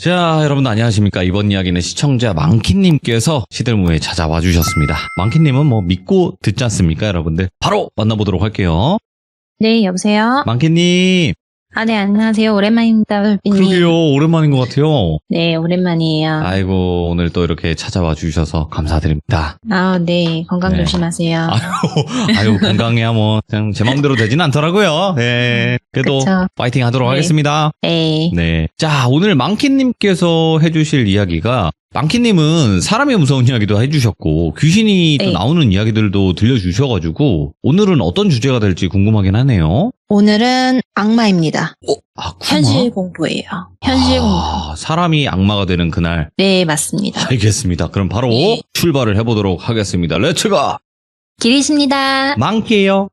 자, 여러분 안녕하십니까. 이번 이야기는 시청자 망키님께서 시들무에 찾아와 주셨습니다. 망키님은 뭐 믿고 듣지 않습니까, 여러분들? 바로 만나보도록 할게요. 네, 여보세요? 망키님. 네, 안녕하세요. 오랜만입니다, 돌비님. 그러게요. 오랜만인 것 같아요. 네, 오랜만이에요. 아이고, 오늘 또 이렇게 찾아와 주셔서 감사드립니다. 네, 건강 네. 조심하세요. 아유, 건강해야 뭐, 그냥 제 마음대로 되진 않더라고요. 네. 그래도 그쵸. 파이팅 하도록 네. 하겠습니다. 네. 네. 자, 오늘 망키님께서 해주실 이야기가, 망키님은 사람이 무서운 이야기도 해주셨고, 귀신이 또 네. 나오는 이야기들도 들려주셔가지고, 오늘은 어떤 주제가 될지 궁금하긴 하네요. 오늘은 악마입니다. 악마? 현실 공포예요. 현실 공포. 사람이 악마가 되는 그날. 네, 맞습니다. 알겠습니다. 그럼 바로 네. 출발을 해보도록 하겠습니다. 렛츠가! 길이십니다. 망키예요.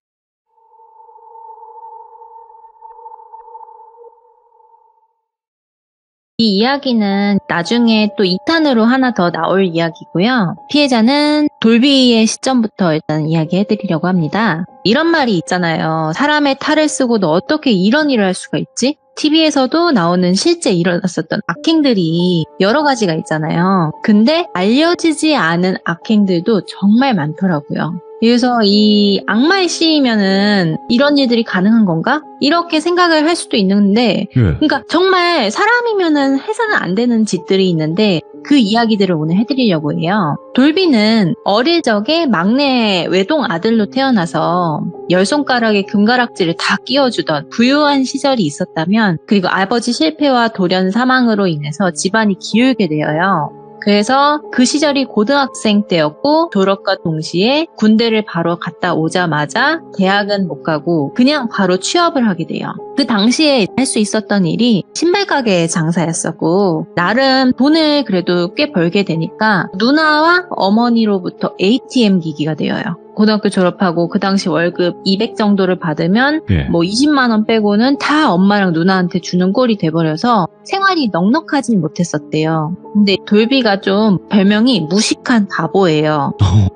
이 이야기는 나중에 또 2탄으로 하나 더 나올 이야기고요. 피해자는 돌비의 시점부터 일단 이야기해드리려고 합니다. 이런 말이 있잖아요. 사람의 탈을 쓰고도 어떻게 이런 일을 할 수가 있지? TV에서도 나오는 실제 일어났었던 악행들이 여러 가지가 있잖아요. 근데 알려지지 않은 악행들도 정말 많더라고요. 그래서 이 악마의 씨이면은 이런 일들이 가능한 건가? 이렇게 생각을 할 수도 있는데, 그러니까 정말 사람이면은 해서는 안 되는 짓들이 있는데 그 이야기들을 오늘 해드리려고 해요. 돌비는 어릴 적에 막내 외동 아들로 태어나서 열 손가락에 금가락지를 다 끼워주던 부유한 시절이 있었다면, 그리고 아버지 실패와 돌연 사망으로 인해서 집안이 기울게 되어요. 그래서 그 시절이 고등학생 때였고, 졸업과 동시에 군대를 바로 갔다 오자마자 대학은 못 가고 그냥 바로 취업을 하게 돼요. 그 당시에 할 수 있었던 일이 신발 가게 장사였었고, 나름 돈을 그래도 꽤 벌게 되니까 누나와 어머니로부터 ATM 기기가 되어요. 고등학교 졸업하고 그 당시 월급 200 정도를 받으면 뭐 20만 원 빼고는 다 엄마랑 누나한테 주는 꼴이 돼버려서 생활이 넉넉하진 못했었대요. 근데 돌비가 좀 별명이 무식한 바보예요.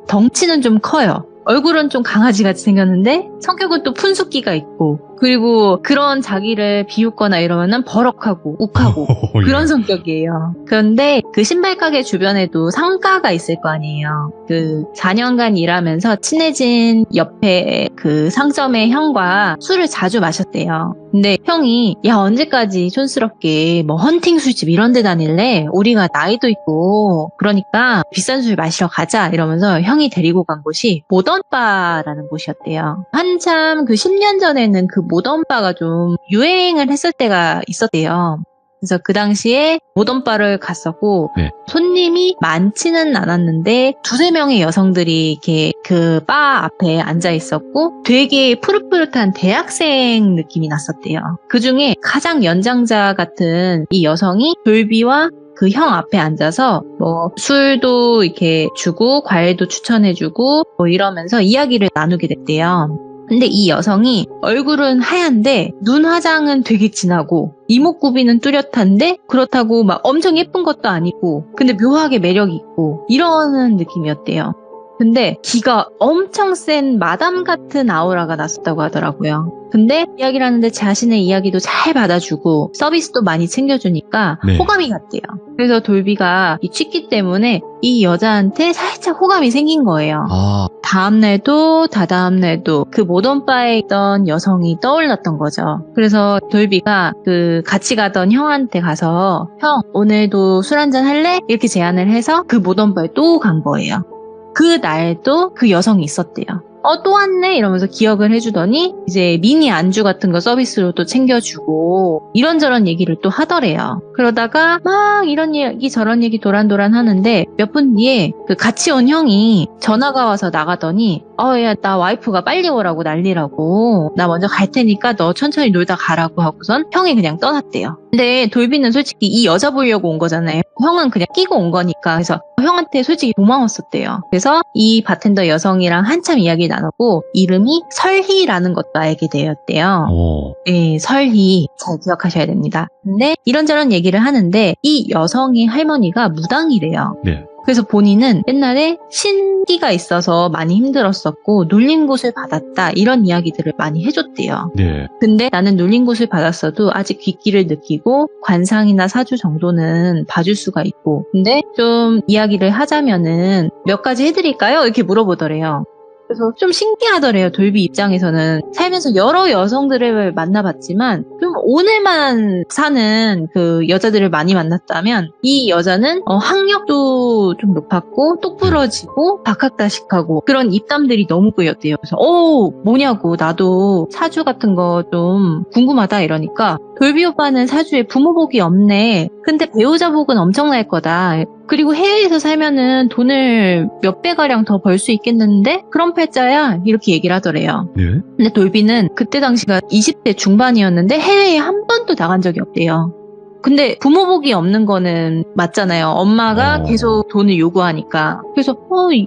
덩치는 좀 커요. 얼굴은 좀 강아지같이 생겼는데 성격은 또 푼숙기가 있고, 그리고 그런 자기를 비웃거나 이러면은 버럭하고 욱하고 그런 성격이에요. 그런데 그 신발 가게 주변에도 상가가 있을 거 아니에요. 그 4년간 일하면서 친해진 옆에 그 상점의 형과 술을 자주 마셨대요. 근데 형이 야, 언제까지 촌스럽게 뭐 헌팅 술집 이런 데 다닐래? 우리가 나이도 있고 그러니까 비싼 술 마시러 가자 이러면서 형이 데리고 간 곳이 모던바라는 곳이었대요. 한참 그 10년 전에는 그 모던바가 좀 유행을 했을 때가 있었대요. 그래서 그 당시에 모던바를 갔었고, 손님이 많지는 않았는데 두세 명의 여성들이 이렇게 그 바 앞에 앉아 있었고, 되게 푸릇푸릇한 대학생 느낌이 났었대요. 그 중에 가장 연장자 같은 이 여성이 돌비와 그 형 앞에 앉아서 뭐 술도 이렇게 주고 과일도 추천해주고 뭐 이러면서 이야기를 나누게 됐대요. 근데 이 여성이 얼굴은 하얀데 눈 화장은 되게 진하고 이목구비는 뚜렷한데 그렇다고 막 엄청 예쁜 것도 아니고 근데 묘하게 매력이 있고 이러는 느낌이었대요. 근데 기가 엄청 센 마담 같은 아우라가 났었다고 하더라고요. 근데 이야기를 하는데 자신의 이야기도 잘 받아주고 서비스도 많이 챙겨주니까 호감이 갔대요. 그래서 돌비가 이 취기 때문에 이 여자한테 살짝 호감이 생긴 거예요. 다음날도 다다음날도 그 모던바에 있던 여성이 떠올랐던 거죠. 그래서 돌비가 그 같이 가던 형한테 가서 형, 오늘도 술 한잔 할래? 이렇게 제안을 해서 그 모던바에 또 간 거예요. 그 날도 그 여성이 있었대요. 또 왔네? 이러면서 기억을 해주더니 이제 미니 안주 같은 거 서비스로 또 챙겨주고 이런저런 얘기를 또 하더래요. 그러다가 막 이런 얘기 저런 얘기 도란도란 하는데 몇 분 뒤에 그 같이 온 형이 전화가 와서 나가더니 야, 나 와이프가 빨리 오라고 난리라고, 나 먼저 갈 테니까 너 천천히 놀다 가라고 하고선 형이 그냥 떠났대요. 근데 돌비는 솔직히 이 여자 보려고 온 거잖아요. 형은 그냥 끼고 온 거니까. 그래서 형한테 솔직히 고마웠었대요. 그래서 이 바텐더 여성이랑 한참 이야기 나누고 이름이 설희라는 것도 알게 되었대요. 네, 설희 잘 기억하셔야 됩니다. 근데 이런저런 얘기를 하는데 이 여성의 할머니가 무당이래요. 그래서 본인은 옛날에 신기가 있어서 많이 힘들었었고 눌린 곳을 받았다 이런 이야기들을 많이 해줬대요. 네. 근데 나는 눌린 곳을 받았어도 아직 귓기를 느끼고 관상이나 사주 정도는 봐줄 수가 있고 근데 좀 이야기를 하자면은 몇 가지 해드릴까요? 이렇게 물어보더래요. 그래서 좀 신기하더래요. 돌비 입장에서는 살면서 여러 여성들을 만나봤지만 좀 오늘만 사는 그 여자들을 많이 만났다면 이 여자는 학력도 좀 높았고 똑부러지고 박학다식하고 그런 입담들이 너무 보였대요. 그래서 뭐냐고 나도 사주 같은 거 좀 궁금하다 이러니까 돌비 오빠는 사주에 부모복이 없네. 근데 배우자 복은 엄청날 거다. 그리고 해외에서 살면은 돈을 몇 배가량 더 벌 수 있겠는데? 그런 패자야. 이렇게 얘기를 하더래요. 네. 근데 돌비는 그때 당시가 20대 중반이었는데 해외에 한 번도 나간 적이 없대요. 근데 부모복이 없는 거는 맞잖아요. 엄마가 계속 돈을 요구하니까. 그래서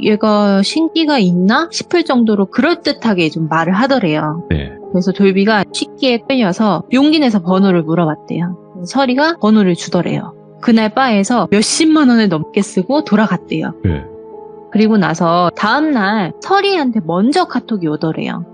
얘가 신기가 있나 싶을 정도로 그럴듯하게 좀 말을 하더래요. 네. 그래서 돌비가 식기에 끌려서 용기 내서 번호를 물어봤대요. 설이가 번호를 주더래요. 그날 바에서 몇십만 원을 넘게 쓰고 돌아갔대요. 네. 그리고 나서 다음날 설이한테 먼저 카톡이 오더래요.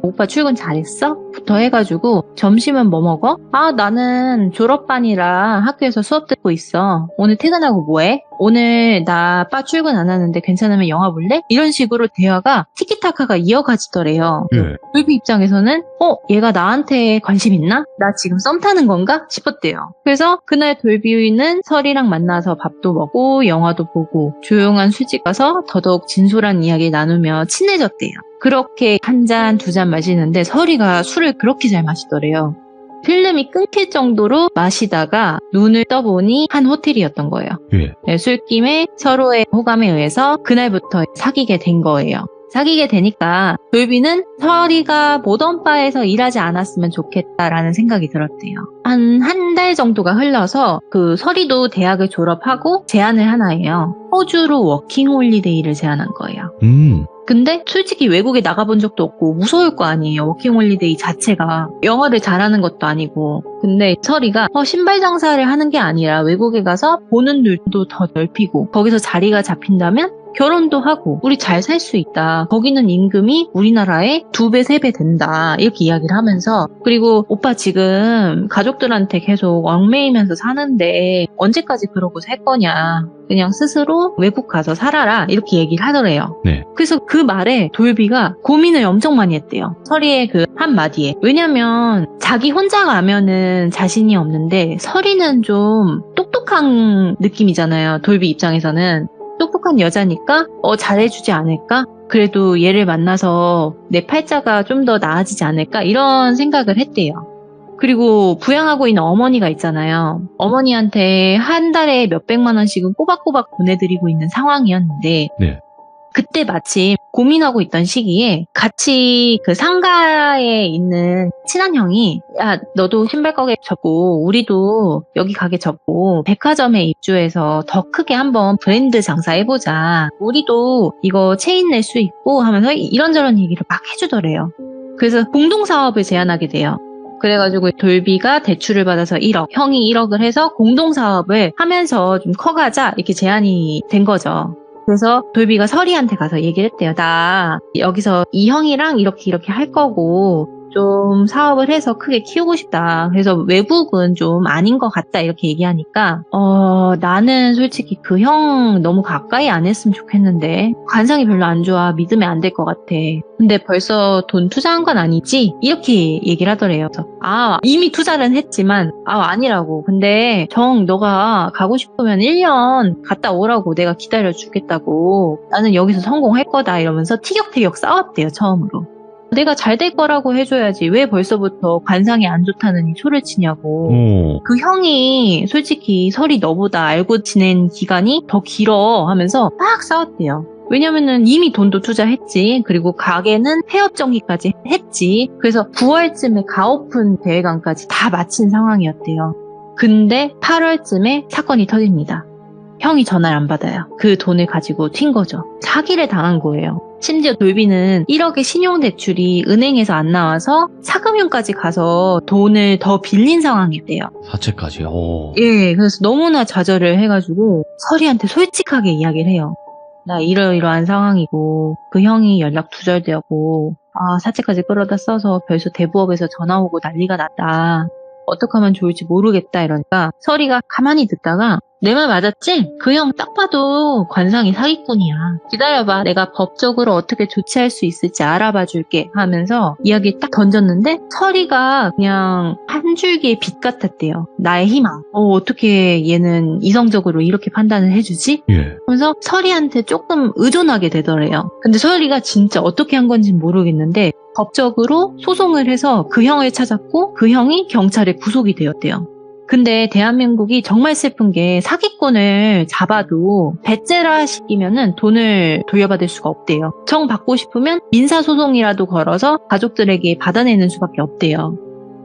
오빠 출근 잘했어? 부터 해가지고 점심은 뭐 먹어? 나는 졸업반이라 학교에서 수업 듣고 있어. 오늘 퇴근하고 뭐해? 오늘 나 빠 출근 안 하는데 괜찮으면 영화 볼래? 이런 식으로 대화가 티키타카가 이어가지더래요. 네. 돌비 입장에서는 얘가 나한테 관심 있나? 나 지금 썸 타는 건가? 싶었대요. 그래서 그날 돌비는 설이랑 만나서 밥도 먹고 영화도 보고 조용한 술집 가서 더더욱 진솔한 이야기 나누며 친해졌대요. 그렇게 한 잔, 두 잔 마시는데 설이가 술을 그렇게 잘 마시더래요. 필름이 끊길 정도로 마시다가 눈을 떠보니 한 호텔이었던 거예요. 네. 술김에 서로의 호감에 의해서 그날부터 사귀게 된 거예요. 사귀게 되니까 돌비는 설이가 모던 바에서 일하지 않았으면 좋겠다라는 생각이 들었대요. 한 달 정도가 흘러서 그 설이도 대학을 졸업하고 제안을 하나 해요. 호주로 워킹 홀리데이를 제안한 거예요. 근데 솔직히 외국에 나가본 적도 없고 무서울 거 아니에요. 워킹홀리데이 자체가. 영어를 잘하는 것도 아니고. 근데 설이가 신발 장사를 하는 게 아니라 외국에 가서 보는 눈도 더 넓히고 거기서 자리가 잡힌다면 결혼도 하고 우리 잘 살 수 있다. 거기는 임금이 우리나라의 2배, 3배 된다. 이렇게 이야기를 하면서 그리고 오빠 지금 가족들한테 계속 얽매이면서 사는데 언제까지 그러고 살 거냐. 그냥 스스로 외국 가서 살아라. 이렇게 얘기를 하더래요. 네. 그래서 그 말에 돌비가 고민을 엄청 많이 했대요. 설이의 그 한마디에. 왜냐면 자기 혼자 가면은 자신이 없는데 설이는 좀 똑똑한 느낌이잖아요. 돌비 입장에서는. 똑똑한 여자니까 잘해주지 않을까? 그래도 얘를 만나서 내 팔자가 좀 더 나아지지 않을까? 이런 생각을 했대요. 그리고 부양하고 있는 어머니가 있잖아요. 어머니한테 한 달에 몇백만 원씩은 꼬박꼬박 보내드리고 있는 상황이었는데 네. 그때 마침 고민하고 있던 시기에 같이 그 상가에 있는 친한 형이 야 너도 신발 가게 접고 우리도 여기 가게 접고 백화점에 입주해서 더 크게 한번 브랜드 장사해보자. 우리도 이거 체인 낼 수 있고 하면서 이런저런 얘기를 막 해주더래요. 그래서 공동사업을 제안하게 돼요. 그래가지고 돌비가 대출을 받아서 1억, 형이 1억을 해서 공동사업을 하면서 좀 커가자 이렇게 제안이 된 거죠. 그래서 돌비가 설이한테 가서 얘기를 했대요. 나 여기서 이 형이랑 이렇게 할 거고 좀 사업을 해서 크게 키우고 싶다. 그래서 외국은 좀 아닌 것 같다. 이렇게 얘기하니까 나는 솔직히 그 형 너무 가까이 안 했으면 좋겠는데 관상이 별로 안 좋아. 믿으면 안 될 것 같아. 근데 벌써 돈 투자한 건 아니지? 이렇게 얘기를 하더래요. 그래서 이미 투자는 했지만 아니라고. 근데 정 너가 가고 싶으면 1년 갔다 오라고 내가 기다려 주겠다고. 나는 여기서 성공할 거다 이러면서 티격태격 싸웠대요. 처음으로. 내가 잘 될 거라고 해줘야지 왜 벌써부터 관상이 안 좋다는 소리를 치냐고. 그 형이 솔직히 설이 너보다 알고 지낸 기간이 더 길어 하면서 막 싸웠대요. 왜냐면은 이미 돈도 투자했지. 그리고 가게는 폐업 정리까지 했지. 그래서 9월쯤에 가오픈 대회관까지 다 마친 상황이었대요. 근데 8월쯤에 사건이 터집니다. 형이 전화를 안 받아요. 그 돈을 가지고 튄 거죠. 사기를 당한 거예요. 심지어 돌비는 1억의 신용대출이 은행에서 안 나와서 사금융까지 가서 돈을 더 빌린 상황이 돼요. 사채까지요. 예, 그래서 너무나 좌절을 해가지고 설이한테 솔직하게 이야기를 해요. 나 이러이러한 상황이고 그 형이 연락 두절되었고 사채까지 끌어다 써서 벌써 대부업에서 전화 오고 난리가 났다. 어떻게 하면 좋을지 모르겠다 이러니까 설이가 가만히 듣다가 내 말 맞았지? 그 형 딱 봐도 관상이 사기꾼이야. 기다려봐. 내가 법적으로 어떻게 조치할 수 있을지 알아봐 줄게 하면서 이야기 딱 던졌는데 설이가 그냥 한 줄기의 빛 같았대요. 나의 희망. 어떻게 얘는 이성적으로 이렇게 판단을 해주지? 예. 그래서 설이한테 조금 의존하게 되더래요. 근데 설이가 진짜 어떻게 한 건지 모르겠는데 법적으로 소송을 해서 그 형을 찾았고 그 형이 경찰에 구속이 되었대요. 근데 대한민국이 정말 슬픈 게 사기꾼을 잡아도 배째라 시키면은 돈을 돌려받을 수가 없대요. 정 받고 싶으면 민사소송이라도 걸어서 가족들에게 받아내는 수밖에 없대요.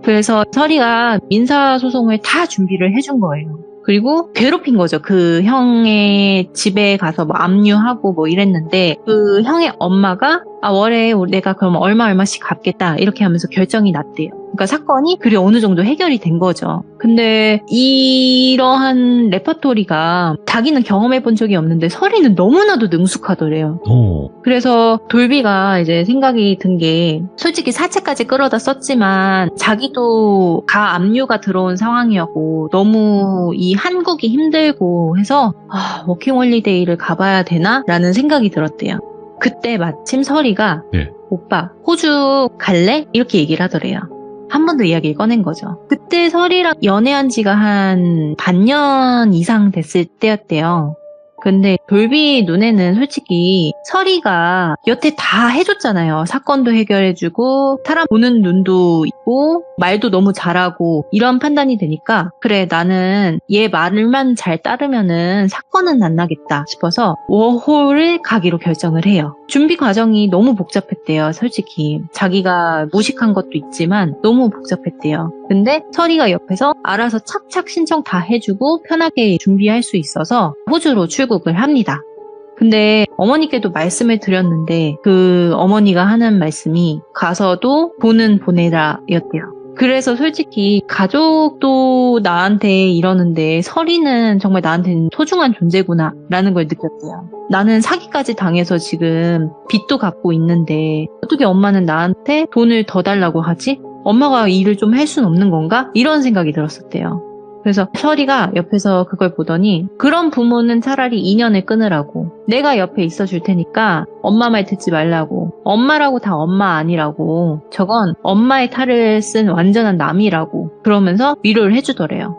그래서 설이가 민사소송을 다 준비를 해준 거예요. 그리고 괴롭힌 거죠. 그 형의 집에 가서 뭐 압류하고 뭐 이랬는데 그 형의 엄마가 월에 내가 그럼 얼마씩 갚겠다 이렇게 하면서 결정이 났대요. 그러니까 사건이 그리 어느 정도 해결이 된 거죠. 근데 이러한 레퍼토리가 자기는 경험해 본 적이 없는데 설이는 너무나도 능숙하더래요. 그래서 돌비가 이제 생각이 든 게 솔직히 사채까지 끌어다 썼지만 자기도 가 압류가 들어온 상황이었고 너무 이 한국이 힘들고 해서 워킹홀리데이를 가봐야 되나? 라는 생각이 들었대요. 그때 마침 설이가 오빠 호주 갈래? 이렇게 얘기를 하더래요. 한 번 더 이야기를 꺼낸 거죠. 그때 설이랑 연애한 지가 한 반년 이상 됐을 때였대요. 근데 돌비 눈에는 솔직히 설이가 여태 다 해줬잖아요. 사건도 해결해주고 사람 보는 눈도 있고 말도 너무 잘하고 이런 판단이 되니까 그래 나는 얘 말만 잘 따르면은 사건은 안 나겠다 싶어서 워홀을 가기로 결정을 해요. 준비 과정이 너무 복잡했대요. 솔직히 자기가 무식한 것도 있지만 너무 복잡했대요. 근데 설이가 옆에서 알아서 착착 신청 다 해주고 편하게 준비할 수 있어서 호주로 출국을 합니다. 근데 어머니께도 말씀을 드렸는데 그 어머니가 하는 말씀이 가서도 돈은 보내라 였대요. 그래서 솔직히 가족도 나한테 이러는데 설이는 정말 나한테는 소중한 존재구나 라는 걸 느꼈대요. 나는 사기까지 당해서 지금 빚도 갚고 있는데 어떻게 엄마는 나한테 돈을 더 달라고 하지? 엄마가 일을 좀 할 순 없는 건가? 이런 생각이 들었었대요. 그래서 설이가 옆에서 그걸 보더니 그런 부모는 차라리 인연을 끊으라고 내가 옆에 있어줄 테니까 엄마 말 듣지 말라고 엄마라고 다 엄마 아니라고 저건 엄마의 탈을 쓴 완전한 남이라고 그러면서 위로를 해주더래요.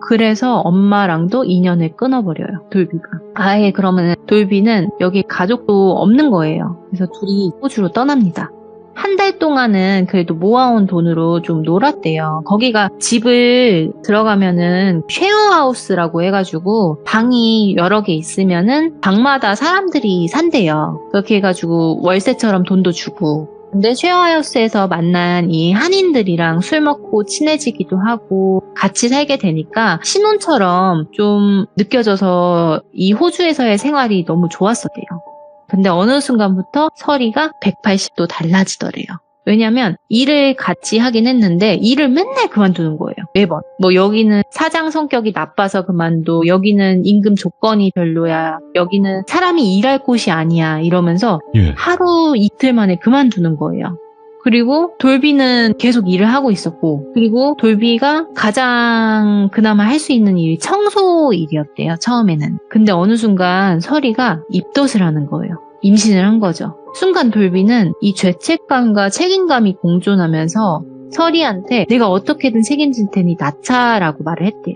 그래서 엄마랑도 인연을 끊어버려요. 돌비가. 아예 그러면 돌비는 여기 가족도 없는 거예요. 그래서 둘이 호주로 떠납니다. 한 달 동안은 그래도 모아온 돈으로 좀 놀았대요. 거기가 집을 들어가면은 쉐어하우스라고 해가지고 방이 여러 개 있으면은 방마다 사람들이 산대요. 그렇게 해가지고 월세처럼 돈도 주고. 근데 쉐어하우스에서 만난 이 한인들이랑 술 먹고 친해지기도 하고 같이 살게 되니까 신혼처럼 좀 느껴져서 이 호주에서의 생활이 너무 좋았었대요. 근데 어느 순간부터 설이가 180도 달라지더래요. 왜냐면 일을 같이 하긴 했는데 일을 맨날 그만두는 거예요. 매번. 뭐 여기는 사장 성격이 나빠서 그만둬. 여기는 임금 조건이 별로야. 여기는 사람이 일할 곳이 아니야. 이러면서 하루 이틀 만에 그만두는 거예요. 그리고 돌비는 계속 일을 하고 있었고 그리고 돌비가 가장 그나마 할 수 있는 일이 청소 일이었대요. 처음에는. 근데 어느 순간 설이가 입덧을 하는 거예요. 임신을 한 거죠. 순간 돌비는 이 죄책감과 책임감이 공존하면서 설이한테 내가 어떻게든 책임질 테니 낳자라고 말을 했대요.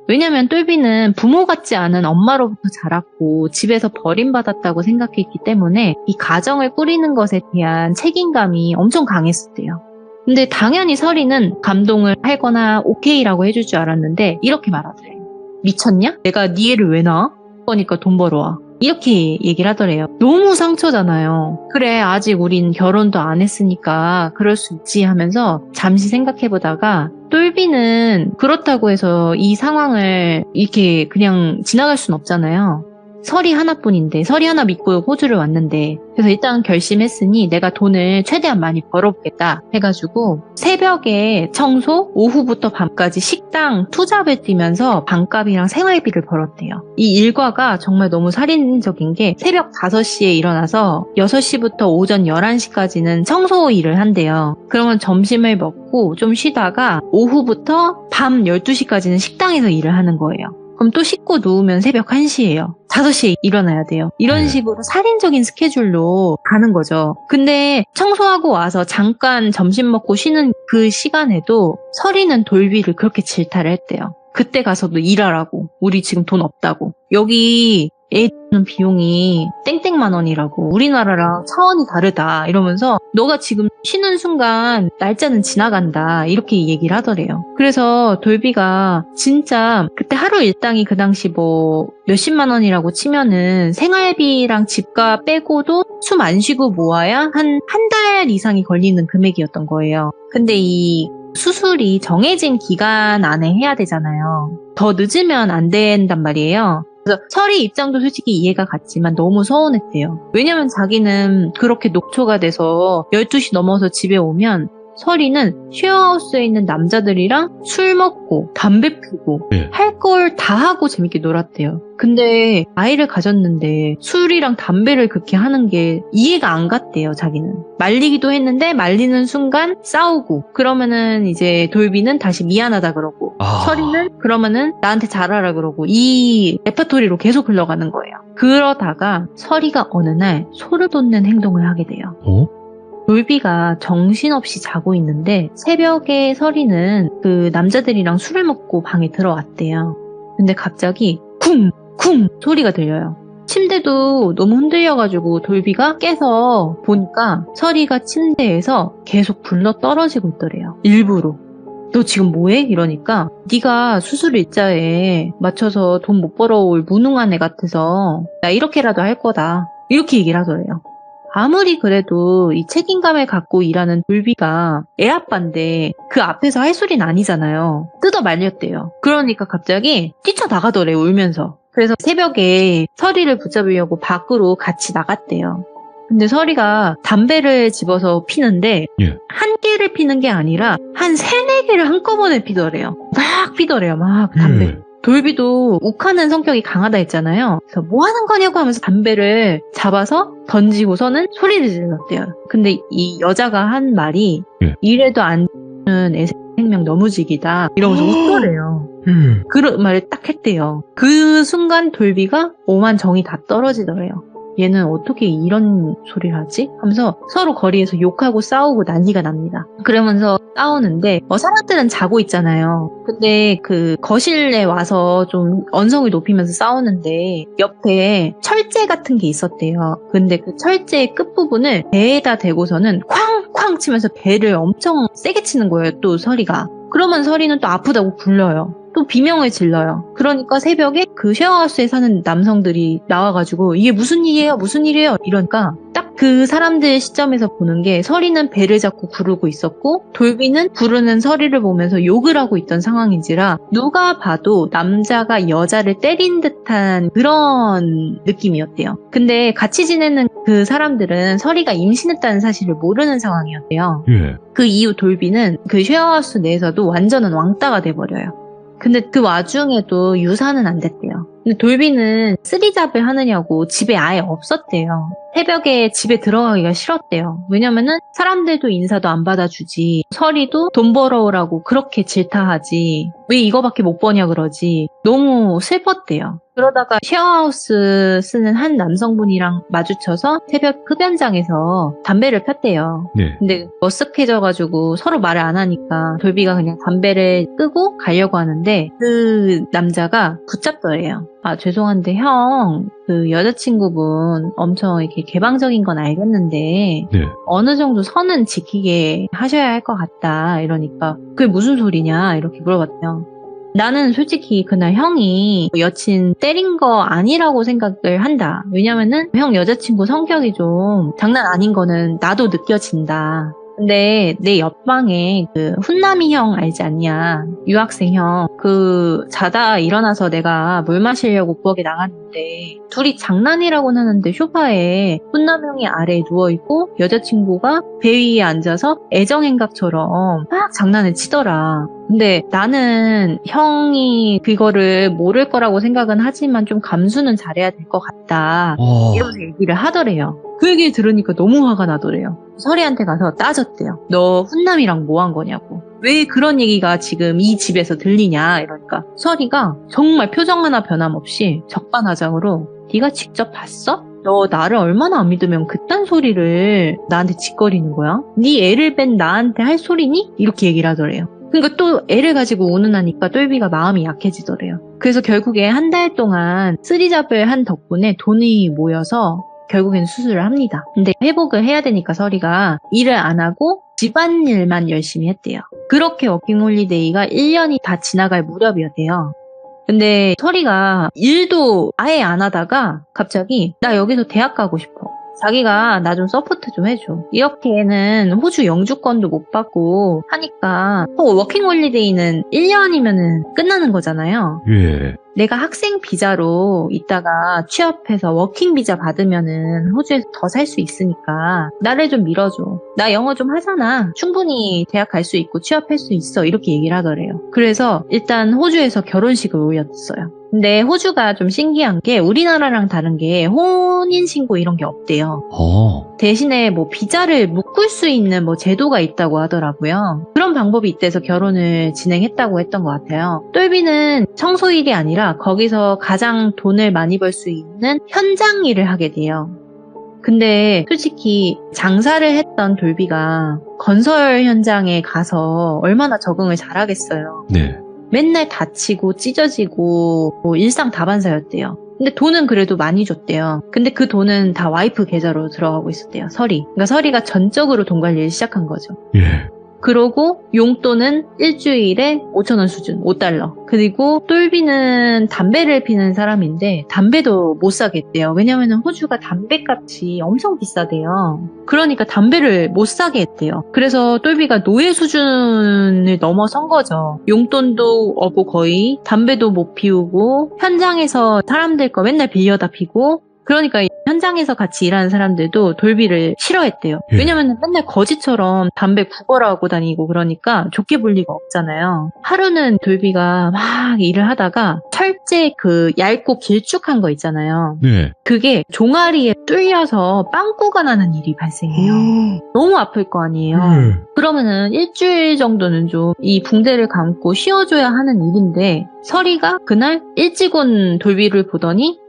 왜냐면 돌비는 부모 같지 않은 엄마로부터 자랐고 집에서 버림받았다고 생각했기 때문에 이 가정을 꾸리는 것에 대한 책임감이 엄청 강했었대요. 근데 당연히 설이는 감동을 하거나 오케이라고 해줄 줄 알았는데 이렇게 말하더래요. 미쳤냐? 내가 네 애를 왜 낳아? 그러니까 돈 벌어와. 이렇게 얘기를 하더래요. 너무 상처잖아요. 그래 아직 우린 결혼도 안 했으니까 그럴 수 있지 하면서 잠시 생각해보다가 돌비는 그렇다고 해서 이 상황을 이렇게 그냥 지나갈 순 없잖아요. 설이 하나뿐인데 설이 하나 믿고 호주를 왔는데 그래서 일단 결심했으니 내가 돈을 최대한 많이 벌어보겠다 해가지고 새벽에 청소, 오후부터 밤까지 식당 투잡을 뛰면서 방값이랑 생활비를 벌었대요. 이 일과가 정말 너무 살인적인 게 새벽 5시에 일어나서 6시부터 오전 11시까지는 청소 일을 한대요. 그러면 점심을 먹고 좀 쉬다가 오후부터 밤 12시까지는 식당에서 일을 하는 거예요. 그럼 또 씻고 누우면 새벽 1시예요. 5시에 일어나야 돼요. 이런 식으로 살인적인 스케줄로 가는 거죠. 근데 청소하고 와서 잠깐 점심 먹고 쉬는 그 시간에도 설이는 돌비를 그렇게 질타를 했대요. 그때 가서도 일하라고. 우리 지금 돈 없다고. 여기 애 주는 비용이 땡땡만 원이라고. 우리나라랑 차원이 다르다. 이러면서 너가 지금 쉬는 순간 날짜는 지나간다. 이렇게 얘기를 하더래요. 그래서 돌비가 진짜 그때 하루 일당이 그 당시 뭐 몇십만 원이라고 치면은 생활비랑 집값 빼고도 숨 안 쉬고 모아야 한 달 이상이 걸리는 금액이었던 거예요. 근데 이 수술이 정해진 기간 안에 해야 되잖아요. 더 늦으면 안 된단 말이에요. 그래서 설이 입장도 솔직히 이해가 갔지만 너무 서운했대요. 왜냐면 자기는 그렇게 녹초가 돼서 12시 넘어서 집에 오면 설이는 쉐어하우스에 있는 남자들이랑 술 먹고 담배 피고 할 걸 다 하고 재밌게 놀았대요. 근데 아이를 가졌는데 술이랑 담배를 그렇게 하는 게 이해가 안 갔대요, 자기는. 말리기도 했는데 말리는 순간 싸우고 그러면은 이제 돌비는 다시 미안하다 그러고 설이는 그러면은 나한테 잘하라 그러고 이 레퍼토리로 계속 흘러가는 거예요. 그러다가 설이가 어느 날 소를 돋는 행동을 하게 돼요. 돌비가 정신없이 자고 있는데 새벽에 설이는 그 남자들이랑 술을 먹고 방에 들어왔대요. 근데 갑자기 쿵쿵 소리가 들려요. 침대도 너무 흔들려가지고 돌비가 깨서 보니까 설이가 침대에서 계속 굴러 떨어지고 있더래요. 일부러. 너 지금 뭐해? 이러니까 네가 수술 일자에 맞춰서 돈 못 벌어올 무능한 애 같아서 나 이렇게라도 할 거다. 이렇게 얘기를 하더래요. 아무리 그래도 이 책임감을 갖고 일하는 돌비가 애아빠인데 그 앞에서 할 소리는 아니잖아요. 뜯어 말렸대요. 그러니까 갑자기 뛰쳐나가더래요, 울면서. 그래서 새벽에 설이를 붙잡으려고 밖으로 같이 나갔대요. 근데 설이가 담배를 집어서 피는데 한 개를 피는 게 아니라 한 3-4개를 한꺼번에 피더래요. 막 피더래요, 막 담배. 돌비도 욱하는 성격이 강하다 했잖아요. 그래서 뭐 하는 거냐고 하면서 담배를 잡아서 던지고서는 소리를 질렀대요. 근데 이 여자가 한 말이 이래도 안 주는 애 생명 너무지기다 이러면서 웃더래요. 그런 말을 딱 했대요. 그 순간 돌비가 오만 정이 다 떨어지더래요. 얘는 어떻게 이런 소리를 하지? 하면서 서로 거리에서 욕하고 싸우고 난리가 납니다. 그러면서 싸우는데 사람들은 자고 있잖아요. 근데 그 거실에 와서 좀 언성을 높이면서 싸우는데 옆에 철제 같은 게 있었대요. 근데 그 철제의 끝부분을 배에다 대고서는 쾅쾅 치면서 배를 엄청 세게 치는 거예요. 또 설이가. 그러면 설이는 또 아프다고 굴려요. 또 비명을 질러요. 그러니까 새벽에 그 쉐어하우스에 사는 남성들이 나와가지고 이게 무슨 일이에요? 무슨 일이에요? 이러니까 딱 그 사람들 시점에서 보는 게 설이는 배를 잡고 구르고 있었고 돌비는 구르는 설이를 보면서 욕을 하고 있던 상황인지라 누가 봐도 남자가 여자를 때린 듯한 그런 느낌이었대요. 근데 같이 지내는 그 사람들은 설이가 임신했다는 사실을 모르는 상황이었대요. 그 이후 돌비는 그 쉐어하우스 내에서도 완전한 왕따가 돼버려요. 근데 그 와중에도 유산은 안 됐대요. 근데 돌비는 쓰리잡을 하느냐고 집에 아예 없었대요. 새벽에 집에 들어가기가 싫었대요. 왜냐면은 사람들도 인사도 안 받아주지. 설이도 돈 벌어오라고 그렇게 질타하지. 왜 이거밖에 못 버냐 그러지. 너무 슬펐대요. 그러다가 쉐어하우스 쓰는 한 남성분이랑 마주쳐서 새벽 흡연장에서 담배를 폈대요. 근데 머쓱해져가지고 서로 말을 안 하니까 돌비가 그냥 담배를 끄고 가려고 하는데 그 남자가 붙잡더래요. 아, 죄송한데 형, 그 여자친구분 엄청 이렇게 개방적인 건 알겠는데 어느 정도 선은 지키게 하셔야 할 것 같다 이러니까 그게 무슨 소리냐 이렇게 물어봤대요. 나는 솔직히 그날 형이 여친 때린 거 아니라고 생각을 한다. 왜냐면은 형 여자친구 성격이 좀 장난 아닌 거는 나도 느껴진다. 근데 내 옆방에 그 훈남이 형 알지 않냐? 유학생 형. 그 자다 일어나서 내가 물 마시려고 부엌에 나갔는데 둘이 장난이라고는 하는데 소파에 훈남 형이 아래에 누워있고 여자친구가 배 위에 앉아서 애정행각처럼 막 장난을 치더라. 근데 나는 형이 그거를 모를 거라고 생각은 하지만 좀 감수는 잘해야 될 것 같다. 이러면서 얘기를 하더래요. 그 얘기 들으니까 너무 화가 나더래요. 설이한테 가서 따졌대요. 너 훈남이랑 뭐 한 거냐고. 왜 그런 얘기가 지금 이 집에서 들리냐 이러니까 설이가 정말 표정 하나 변함없이 적반하장으로 네가 직접 봤어? 너 나를 얼마나 안 믿으면 그딴 소리를 나한테 짓거리는 거야? 네 애를 뺀 나한테 할 소리니? 이렇게 얘기를 하더래요. 그러니까 또 애를 가지고 운운하니까 똘비가 마음이 약해지더래요. 그래서 결국에 한 달 동안 쓰리잡을 한 덕분에 돈이 모여서 결국엔 수술을 합니다. 근데 회복을 해야 되니까 설이가 일을 안 하고 집안일만 열심히 했대요. 그렇게 워킹홀리데이가 1년이 다 지나갈 무렵이었대요. 근데 설이가 일도 아예 안 하다가 갑자기 나 여기서 대학 가고 싶어. 자기가 나 좀 서포트 좀 해줘. 이렇게는 호주 영주권도 못 받고 하니까 워킹홀리데이는 1년이면 끝나는 거잖아요. 예. 내가 학생 비자로 있다가 취업해서 워킹 비자 받으면은 호주에서 더 살 수 있으니까 나를 좀 밀어줘. 나 영어 좀 하잖아. 충분히 대학 갈 수 있고 취업할 수 있어. 이렇게 얘기를 하더래요. 그래서 일단 호주에서 결혼식을 올렸어요. 근데 호주가 좀 신기한 게 우리나라랑 다른 게 혼인신고 이런 게 없대요. 대신에 뭐 비자를 묶을 수 있는 뭐 제도가 있다고 하더라고요. 그런 방법이 있대서 결혼을 진행했다고 했던 것 같아요. 똘비는 청소일이 아니라 거기서 가장 돈을 많이 벌 수 있는 현장 일을 하게 돼요. 근데 솔직히 장사를 했던 돌비가 건설 현장에 가서 얼마나 적응을 잘하겠어요. 네. 맨날 다치고 찢어지고 뭐 일상 다반사였대요. 근데 돈은 그래도 많이 줬대요. 근데 그 돈은 다 와이프 계좌로 들어가고 있었대요. 설이. 그러니까 설이가 전적으로 돈 관리를 시작한 거죠. 예. 그러고 용돈은 일주일에 5,000원 수준, $5. 그리고 똘비는 담배를 피는 사람인데 담배도 못 사겠대요. 왜냐면 호주가 담배값이 엄청 비싸대요. 그러니까 담배를 못 사게 했대요. 그래서 똘비가 노예 수준을 넘어선 거죠. 용돈도 없고 거의 담배도 못 피우고 현장에서 사람들 거 맨날 빌려다 피고 그러니까 현장에서 같이 일하는 사람들도 돌비를 싫어했대요. 예. 왜냐면 맨날 거지처럼 담배 구걸하고 다니고 그러니까 좋게 볼 리가 없잖아요. 하루는 돌비가 막 일을 하다가 철제 그 얇고 길쭉한 거 있잖아요. 네. 그게 종아리에 뚫려서 빵꾸가 나는 일이 발생해요. 너무 아플 거 아니에요. 그러면은 일주일 정도는 좀 이 붕대를 감고 쉬어줘야 하는 일인데 설이가 그날 일찍 온 돌비를 보더니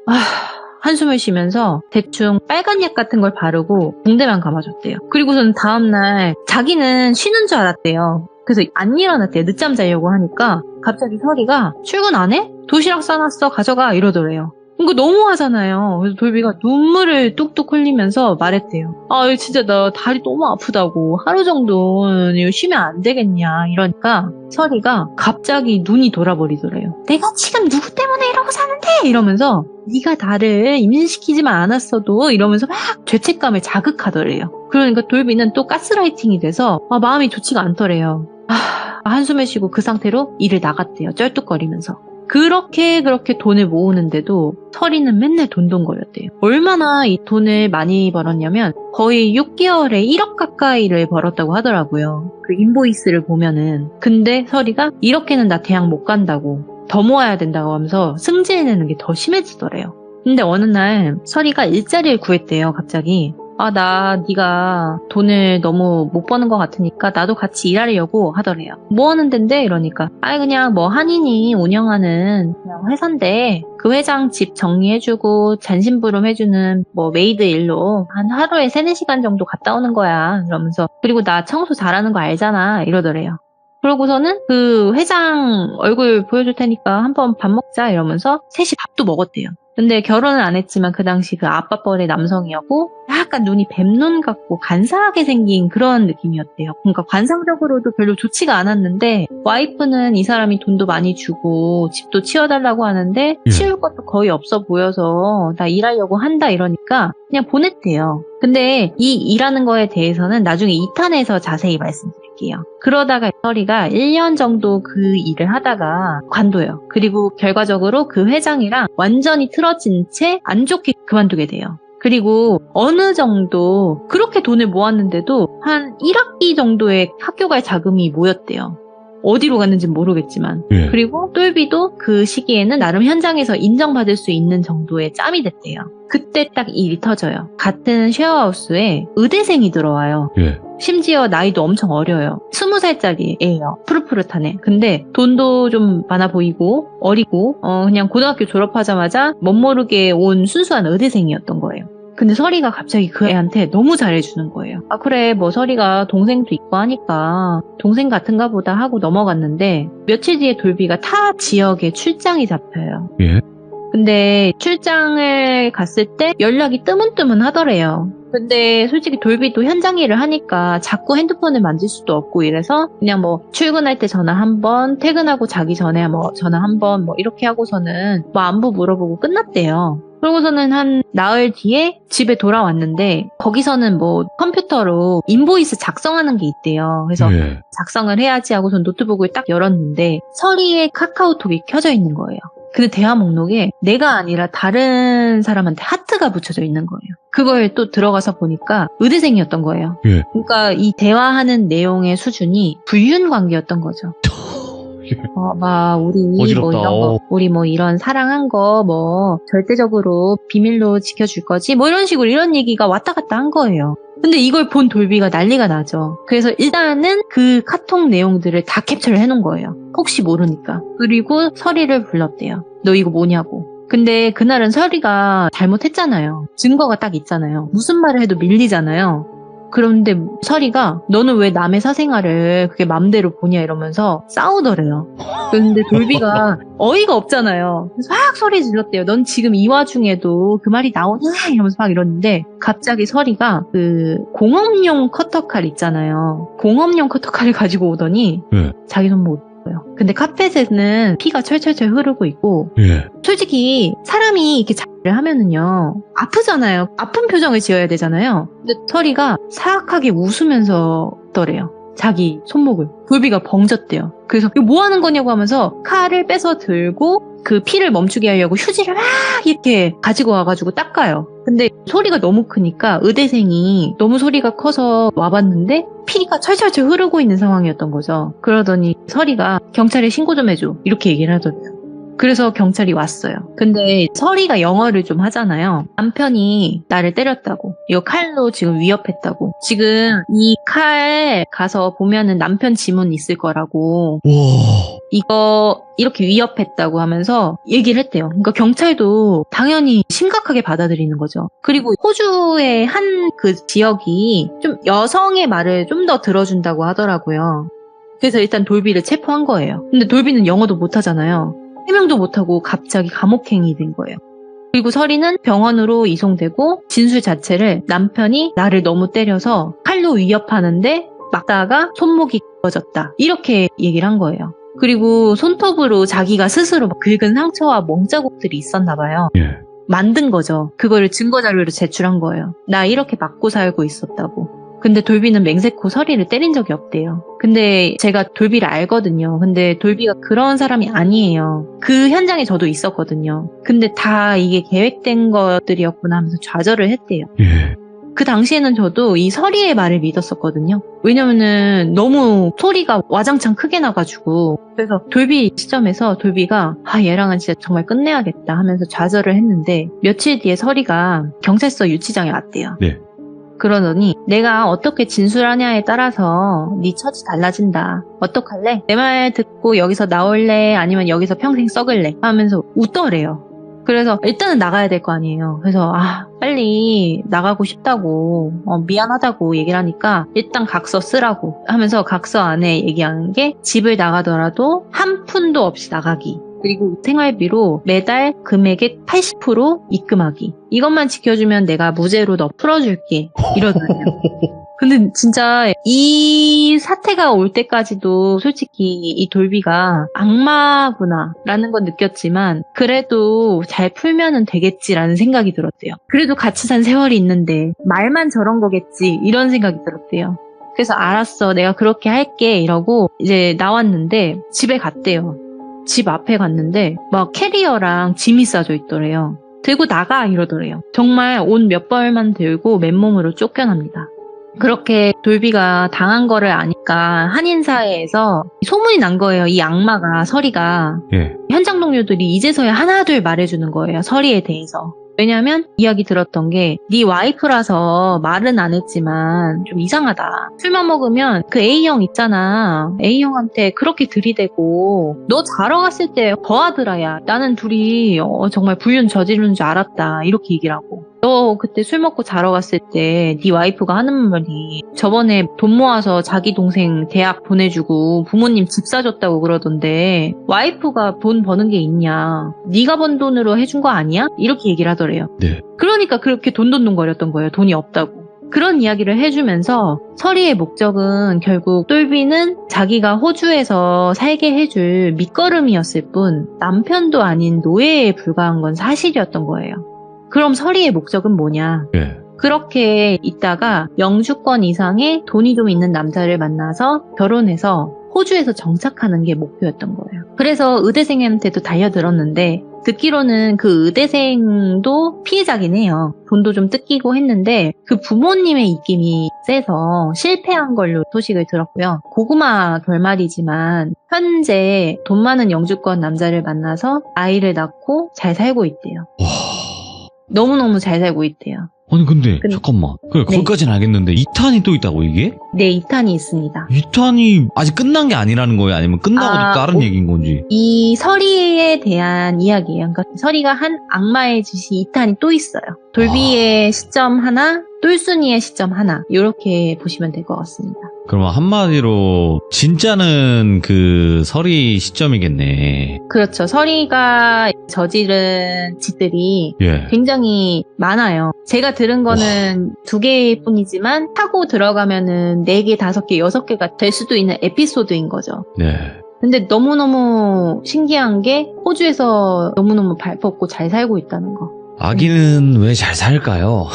한숨을 쉬면서 대충 빨간 약 같은 걸 바르고 붕대만 감아줬대요. 그리고선 다음날 자기는 쉬는 줄 알았대요. 그래서 안 일어났대요. 늦잠 자려고 하니까 갑자기 설이가 출근 안 해? 도시락 싸놨어 가져가 이러더래요. 이거 너무하잖아요. 그래서 돌비가 눈물을 뚝뚝 흘리면서 말했대요. 이거 진짜 나 다리 너무 아프다고 하루 정도는 이거 쉬면 안 되겠냐 이러니까 설이가 갑자기 눈이 돌아버리더래요. 내가 지금 누구 때문에 이러고 사는데 이러면서 네가 나를 임신시키지만 않았어도 이러면서 막 죄책감을 자극하더래요. 그러니까 돌비는 또 가스라이팅이 돼서 마음이 좋지가 않더래요. 한숨을 쉬고 그 상태로 일을 나갔대요. 쩔뚝거리면서. 그렇게 돈을 모으는데도 설이는 맨날 돈돈거렸대요. 얼마나 이 돈을 많이 벌었냐면 거의 6개월에 1억 가까이를 벌었다고 하더라고요. 그 인보이스를 보면은. 근데 설이가 이렇게는 나 대학 못 간다고 더 모아야 된다고 하면서 승질내는 게 더 심해지더래요. 근데 어느 날 설이가 일자리를 구했대요. 갑자기. 네가 돈을 너무 못 버는 것 같으니까 나도 같이 일하려고 하더래요. 뭐 하는 덴데? 이러니까 그냥 뭐 한인이 운영하는 그냥 회사인데 그 회장 집 정리해주고 잔심부름 해주는 뭐 메이드 일로 한 하루에 3-4시간 정도 갔다 오는 거야 이러면서 그리고 나 청소 잘하는 거 알잖아 이러더래요. 그러고서는 그 회장 얼굴 보여줄 테니까 한번 밥 먹자 이러면서 셋이 밥도 먹었대요. 근데 결혼은 안 했지만 그 당시 그 아빠 뻘의 남성이었고 약간 눈이 뱀눈 같고 간사하게 생긴 그런 느낌이었대요. 그러니까 관상적으로도 별로 좋지가 않았는데 와이프는 이 사람이 돈도 많이 주고 집도 치워달라고 하는데 예. 치울 것도 거의 없어 보여서 나 일하려고 한다 이러니까 그냥 보냈대요. 근데 이 일하는 거에 대해서는 나중에 2탄에서 자세히 말씀드릴게요. 그러다가 설이가 1년 정도 그 일을 하다가 관둬요. 그리고 결과적으로 그 회장이랑 완전히 틀어진 채 안 좋게 그만두게 돼요. 그리고 어느 정도 그렇게 돈을 모았는데도 한 1학기 정도의 학교 갈 자금이 모였대요. 어디로 갔는지는 모르겠지만. 예. 그리고 똘비도 그 시기에는 나름 현장에서 인정받을 수 있는 정도의 짬이 됐대요. 그때 딱 일이 터져요. 같은 쉐어하우스에 의대생이 들어와요. 예. 심지어 나이도 엄청 어려요. 20살짜리 애예요. 푸릇푸릇하네. 근데 돈도 좀 많아 보이고 어리고 그냥 고등학교 졸업하자마자 멋모르게 온 순수한 의대생이었던 거예요. 근데 설이가 갑자기 그 애한테 너무 잘해주는 거예요. 아 그래 뭐 설이가 동생도 있고 하니까 동생 같은가 보다 하고 넘어갔는데 며칠 뒤에 돌비가 타 지역에 출장이 잡혀요. 예. 근데 출장을 갔을 때 연락이 뜨문뜨문 하더래요. 근데 솔직히 돌비도 현장 일을 하니까 자꾸 핸드폰을 만질 수도 없고 이래서 그냥 뭐 출근할 때 전화 한 번, 퇴근하고 자기 전에 뭐 전화 한 번 뭐 이렇게 하고서는 뭐 안부 물어보고 끝났대요. 그러고서는 한 나흘 뒤에 집에 돌아왔는데 거기서는 뭐 컴퓨터로 인보이스 작성하는 게 있대요. 그래서 예. 작성을 해야지 하고선 노트북을 딱 열었는데 설이의 카카오톡이 켜져 있는 거예요. 근데 대화 목록에 내가 아니라 다른 사람한테 하트가 붙여져 있는 거예요. 그걸 또 들어가서 보니까 의대생이었던 거예요. 예. 그러니까 이 대화하는 내용의 수준이 불륜 관계였던 거죠. 막 우리 어지럽다. 뭐 이런 거, 우리 뭐 이런 사랑한 거 뭐 절대적으로 비밀로 지켜줄 거지 뭐 이런 식으로 이런 얘기가 왔다 갔다 한 거예요. 근데 이걸 본 돌비가 난리가 나죠. 그래서 일단은 그 카톡 내용들을 다 캡처를 해놓은 거예요. 혹시 모르니까. 그리고 설이를 불렀대요. 너 이거 뭐냐고. 근데 그날은 설이가 잘못했잖아요. 증거가 딱 있잖아요. 무슨 말을 해도 밀리잖아요. 그런데 설이가 너는 왜 남의 사생활을 그렇게 맘대로 보냐 이러면서 싸우더래요. 근데 돌비가 어이가 없잖아요. 그래서 막 소리 질렀대요. 넌 지금 이 와중에도 그 말이 나오냐 이러면서 막 이러는데 갑자기 설이가 그 공업용 커터칼 있잖아요. 공업용 커터칼을 가지고 오더니 예. 자기 손목 어요. 근데 카펫에는 피가 철철철 흐르고 있고 예. 솔직히 사람이 이렇게 자를 하면은요 아프잖아요. 아픈 표정을 지어야 되잖아요. 근데 설이가 사악하게 웃으면서 더래요. 자기 손목을. 돌비가 벙졌대요. 그래서 이거 뭐 하는 거냐고 하면서 칼을 빼서 들고 그 피를 멈추게 하려고 휴지를 막 이렇게 가지고 와가지고 닦아요. 근데 소리가 너무 크니까 의대생이 너무 소리가 커서 와봤는데 피가 철철철 흐르고 있는 상황이었던 거죠. 그러더니 설이가 경찰에 신고 좀 해줘 이렇게 얘기를 하더래요. 그래서 경찰이 왔어요. 근데 설이가 영어를 좀 하잖아요. 남편이 나를 때렸다고. 이거 칼로 지금 위협했다고. 지금 이 칼 가서 보면은 남편 지문 있을 거라고. 와. 이거 이렇게 위협했다고 하면서 얘기를 했대요. 그러니까 경찰도 당연히 심각하게 받아들이는 거죠. 그리고 호주의 한 그 지역이 좀 여성의 말을 좀 더 들어준다고 하더라고요. 그래서 일단 돌비를 체포한 거예요. 근데 돌비는 영어도 못하잖아요. 해명도 못하고 갑자기 감옥행이 된 거예요. 그리고 설이는 병원으로 이송되고 진술 자체를 남편이 나를 너무 때려서 칼로 위협하는데 막다가 손목이 굵어졌다. 이렇게 얘기를 한 거예요. 그리고 손톱으로 자기가 스스로 긁은 상처와 멍자국들이 있었나 봐요. 예. 만든 거죠. 그거를 증거자료로 제출한 거예요. 나 이렇게 맞고 살고 있었다고. 근데 돌비는 맹세코 설이를 때린 적이 없대요. 근데 제가 돌비를 알거든요. 근데 돌비가 그런 사람이 아니에요. 그 현장에 저도 있었거든요. 근데 다 이게 계획된 것들이었구나 하면서 좌절을 했대요. 예. 그 당시에는 저도 이 설이의 말을 믿었었거든요. 왜냐면은 너무 소리가 와장창 크게 나가지고. 그래서 돌비 시점에서 돌비가 얘랑은 진짜 정말 끝내야겠다 하면서 좌절을 했는데 며칠 뒤에 설이가 경찰서 유치장에 왔대요. 네. 그러더니 내가 어떻게 진술하냐에 따라서 네 처지 달라진다. 어떡할래? 내 말 듣고 여기서 나올래? 아니면 여기서 평생 썩을래? 하면서 웃더래요. 그래서 일단은 나가야 될 거 아니에요. 그래서 빨리 나가고 싶다고 미안하다고 얘기를 하니까 일단 각서 쓰라고 하면서 각서 안에 얘기한 게 집을 나가더라도 한 푼도 없이 나가기. 그리고 생활비로 매달 금액의 80% 입금하기. 이것만 지켜주면 내가 무죄로 너 풀어줄게. 이러더라고요. 근데 진짜 이 사태가 올 때까지도 솔직히 이 돌비가 악마구나 라는 건 느꼈지만 그래도 잘 풀면은 되겠지라는 생각이 들었대요. 그래도 같이 산 세월이 있는데 말만 저런 거겠지 이런 생각이 들었대요. 그래서 알았어 내가 그렇게 할게 이러고 이제 나왔는데 집에 갔대요. 집 앞에 갔는데 막 캐리어랑 짐이 싸져 있더래요. 들고 나가 이러더래요. 정말 옷 몇 벌만 들고 맨몸으로 쫓겨납니다. 그렇게 돌비가 당한 거를 아니까 한인사회에서 소문이 난 거예요. 이 악마가 서리가 예. 현장 동료들이 이제서야 하나둘 말해주는 거예요. 서리에 대해서. 왜냐면 이야기 들었던 게 네 와이프라서 말은 안 했지만 좀 이상하다. 술만 먹으면 그 A형 있잖아. A형한테 그렇게 들이대고 너 자러 갔을 때 더하더라야. 나는 둘이 정말 불륜 저지르는 줄 알았다. 이렇게 얘기를 하고. 너 그때 술 먹고 자러 갔을 때 네 와이프가 하는 말이 저번에 돈 모아서 자기 동생 대학 보내주고 부모님 집 사줬다고 그러던데 와이프가 돈 버는 게 있냐. 네가 번 돈으로 해준 거 아니야? 이렇게 얘기를 하더래요. 네. 그러니까 그렇게 돈돈돈거렸던 거예요. 돈이 없다고. 그런 이야기를 해주면서 서리의 목적은 결국 똘비는 자기가 호주에서 살게 해줄 밑거름이었을 뿐 남편도 아닌 노예에 불과한 건 사실이었던 거예요. 그럼 서리의 목적은 뭐냐? 예. 그렇게 있다가 영주권 이상의 돈이 좀 있는 남자를 만나서 결혼해서 호주에서 정착하는 게 목표였던 거예요. 그래서 의대생한테도 달려들었는데 듣기로는 그 의대생도 피해자긴 해요. 돈도 좀 뜯기고 했는데 그 부모님의 입김이 세서 실패한 걸로 소식을 들었고요. 고구마 결말이지만 현재 돈 많은 영주권 남자를 만나서 아이를 낳고 잘 살고 있대요. 와. 너무너무 잘 살고 있대요. 아니 근데 잠깐만. 그래, 네. 거기까지는 알겠는데 2탄이 또 있다고 이게? 네, 2탄이 있습니다. 2탄이 아직 끝난 게 아니라는 거예요? 아니면 끝나고도 다른 얘기인 건지? 이 서리에 대한 이야기예요. 그러니까 서리가 한 악마의 짓이 2탄이 또 있어요. 돌비의 시점 하나, 똘순이의 시점 하나 이렇게 보시면 될 것 같습니다. 그러면 한마디로 진짜는 그 서리 시점이겠네. 그렇죠. 서리가 저지른 짓들이 예. 굉장히 많아요. 제가 들은 거는 2개일 뿐이지만 타고 들어가면은 4개, 5개, 6개가 될 수도 있는 에피소드인 거죠. 네. 근데 너무너무 신기한 게 호주에서 너무너무 발 뻗고 잘 살고 있다는 거. 아기는 왜 잘 살까요?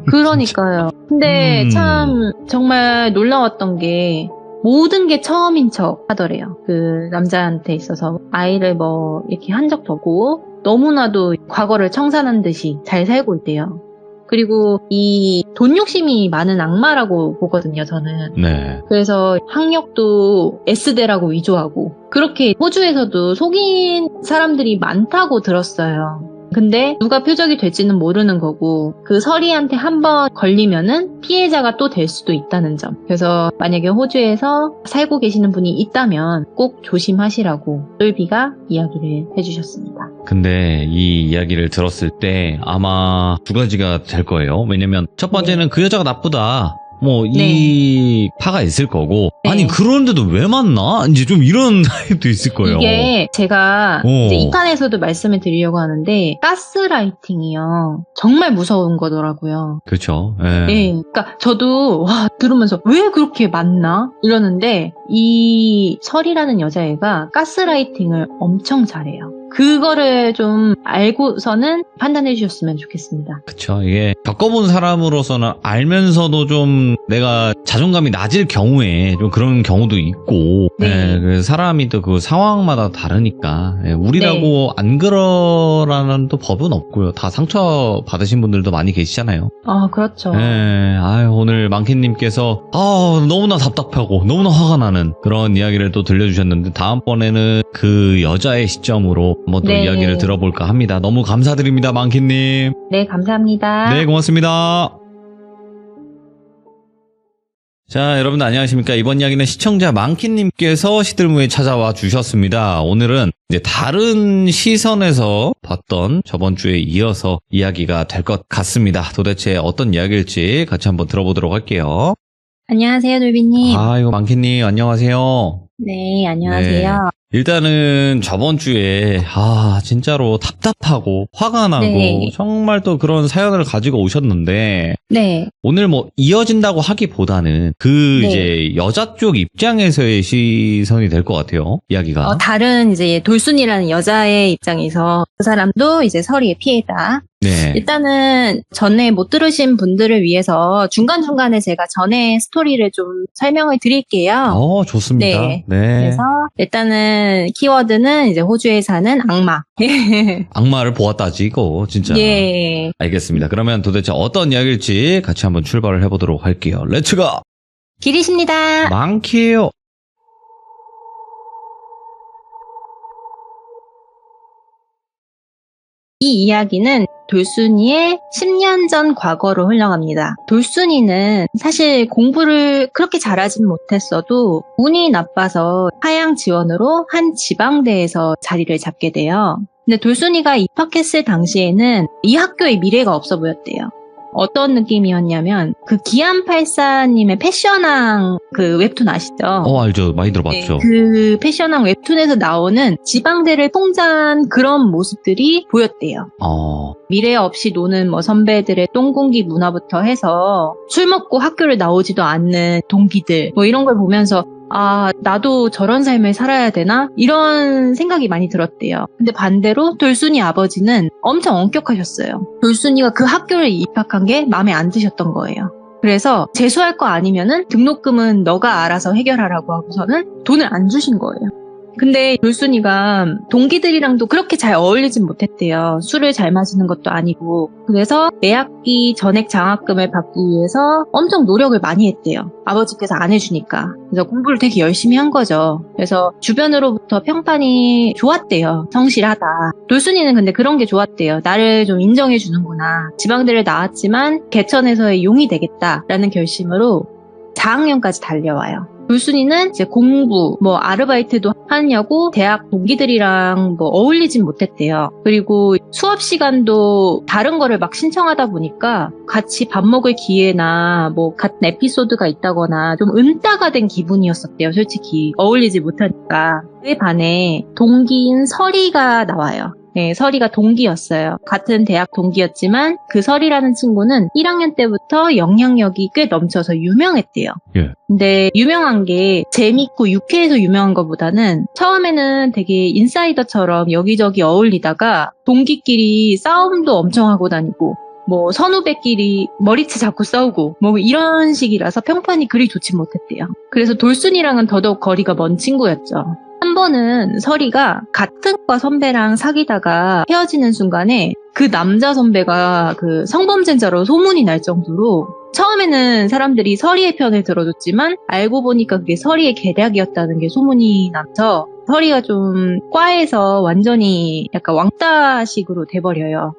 그러니까요. 근데 참 정말 놀라웠던 게 모든 게 처음인 척 하더래요. 그 남자한테 있어서 아이를 뭐 이렇게 한 적도 없고 너무나도 과거를 청산한 듯이 잘 살고 있대요. 그리고 이 돈 욕심이 많은 악마라고 보거든요, 저는. 네. 그래서 학력도 S대라고 위조하고 그렇게 호주에서도 속인 사람들이 많다고 들었어요. 근데 누가 표적이 될지는 모르는 거고 그 서리한테 한번 걸리면은 피해자가 또 될 수도 있다는 점. 그래서 만약에 호주에서 살고 계시는 분이 있다면 꼭 조심하시라고 똘비가 이야기를 해주셨습니다. 근데 이 이야기를 들었을 때 아마 2가지가 될 거예요. 왜냐면 첫 번째는 그 여자가 나쁘다. 뭐 이 파가 있을 거고 네. 아니 그런데도 왜 만나? 이제 좀 이런 타입도 있을 거예요. 이게 제가 이제 어. 2탄에서도 말씀을 드리려고 하는데 가스라이팅이요. 정말 무서운 거더라고요. 그렇죠. 네. 예. 그러니까 저도 와 들으면서 왜 그렇게 맞나 이러는데 이 설이라는 여자애가 가스라이팅을 엄청 잘해요. 그거를 좀 알고서는 판단해 주셨으면 좋겠습니다. 그쵸. 이게 겪어본 사람으로서는 알면서도 좀 내가 자존감이 낮을 경우에 좀 그런 경우도 있고, 네. 예, 그래서 사람이 또 그 상황마다 다르니까, 예, 우리라고 안 그러라는 또 법은 없고요. 다 상처 받으신 분들도 많이 계시잖아요. 아 그렇죠. 예, 아유, 오늘 망키님께서, 너무나 답답하고, 너무나 화가 나는 그런 이야기를 또 들려주셨는데, 다음번에는 그 여자의 시점으로 한번 또 네. 이야기를 들어볼까 합니다. 너무 감사드립니다, 망키님. 네 감사합니다. 네, 고맙습니다. 자, 여러분들 안녕하십니까. 이번 이야기는 시청자 망키님께서 시들무에 찾아와 주셨습니다. 오늘은 이제 다른 시선에서 봤던 저번 주에 이어서 이야기가 될 것 같습니다. 도대체 어떤 이야기일지 같이 한번 들어보도록 할게요. 안녕하세요 돌비님. 이거 망키님 안녕하세요. 네 안녕하세요. 일단은 저번 주에 진짜로 답답하고 화가 나고 네. 정말 또 그런 사연을 가지고 오셨는데 네. 오늘 뭐 이어진다고 하기보다는 네. 이제 여자 쪽 입장에서의 시선이 될 것 같아요. 이야기가. 다른 이제 돌순이라는 여자의 입장에서 그 사람도 이제 서리의 피해다. 네. 일단은 전에 못 들으신 분들을 위해서 중간중간에 제가 전에 스토리를 좀 설명을 드릴게요. 좋습니다. 네. 네. 그래서 일단은 키워드는 이제 호주에 사는 악마. 악마를 보았다지 이거 진짜. 예. 알겠습니다. 그러면 도대체 어떤 이야기일지 같이 한번 출발을 해보도록 할게요. 렛츠고! 길이십니다. 많게요. 이 이야기는 돌순이의 10년 전 과거로 흘러갑니다. 돌순이는 사실 공부를 그렇게 잘하진 못했어도 운이 나빠서 하향 지원으로 한 지방대에서 자리를 잡게 돼요. 근데 돌순이가 입학했을 당시에는 이 학교에 미래가 없어 보였대요. 어떤 느낌이었냐면 그 기안84님의 패션왕 그 웹툰 아시죠? 알죠. 많이 들어봤죠. 네, 그 패션왕 웹툰에서 나오는 지방대를 통제한 그런 모습들이 보였대요. 미래 없이 노는 뭐 선배들의 똥공기 문화부터 해서 술 먹고 학교를 나오지도 않는 동기들 뭐 이런 걸 보면서 나도 저런 삶을 살아야 되나? 이런 생각이 많이 들었대요. 근데 반대로 돌순이 아버지는 엄청 엄격하셨어요. 돌순이가 그 학교를 입학한 게 마음에 안 드셨던 거예요. 그래서 재수할 거 아니면은 등록금은 너가 알아서 해결하라고 하고서는 돈을 안 주신 거예요. 근데 돌순이가 동기들이랑도 그렇게 잘 어울리진 못했대요. 술을 잘 마시는 것도 아니고. 그래서 매학기 전액 장학금을 받기 위해서 엄청 노력을 많이 했대요. 아버지께서 안 해주니까. 그래서 공부를 되게 열심히 한 거죠. 그래서 주변으로부터 평판이 좋았대요. 성실하다. 돌순이는 근데 그런 게 좋았대요. 나를 좀 인정해 주는구나. 지방대를 나왔지만 개천에서의 용이 되겠다라는 결심으로 4학년까지 달려와요. 돌순이는 이제 공부, 아르바이트도 하냐고 대학 동기들이랑 어울리진 못했대요. 그리고 수업 시간도 다른 거를 막 신청하다 보니까 같이 밥 먹을 기회나 같은 에피소드가 있다거나 좀 은따가 된 기분이었었대요. 솔직히 어울리지 못하니까. 그에 반해 동기인 설이가 나와요. 네, 설이가 동기였어요. 같은 대학 동기였지만 그 설이라는 친구는 1학년 때부터 영향력이 꽤 넘쳐서 유명했대요. 예. 근데 유명한 게 재밌고 유쾌해서 유명한 것보다는 처음에는 되게 인사이더처럼 여기저기 어울리다가 동기끼리 싸움도 엄청 하고 다니고 선후배끼리 머리채 잡고 싸우고 이런 식이라서 평판이 그리 좋지 못했대요. 그래서 돌순이랑은 더더욱 거리가 먼 친구였죠. 한 번은 설이가 같은 과 선배랑 사귀다가 헤어지는 순간에 그 남자 선배가 그 성범죄자로 소문이 날 정도로 처음에는 사람들이 설이의 편을 들어줬지만 알고 보니까 그게 설이의 계략이었다는 게 소문이 나서 설이가 좀 과에서 완전히 약간 왕따식으로 돼버려요.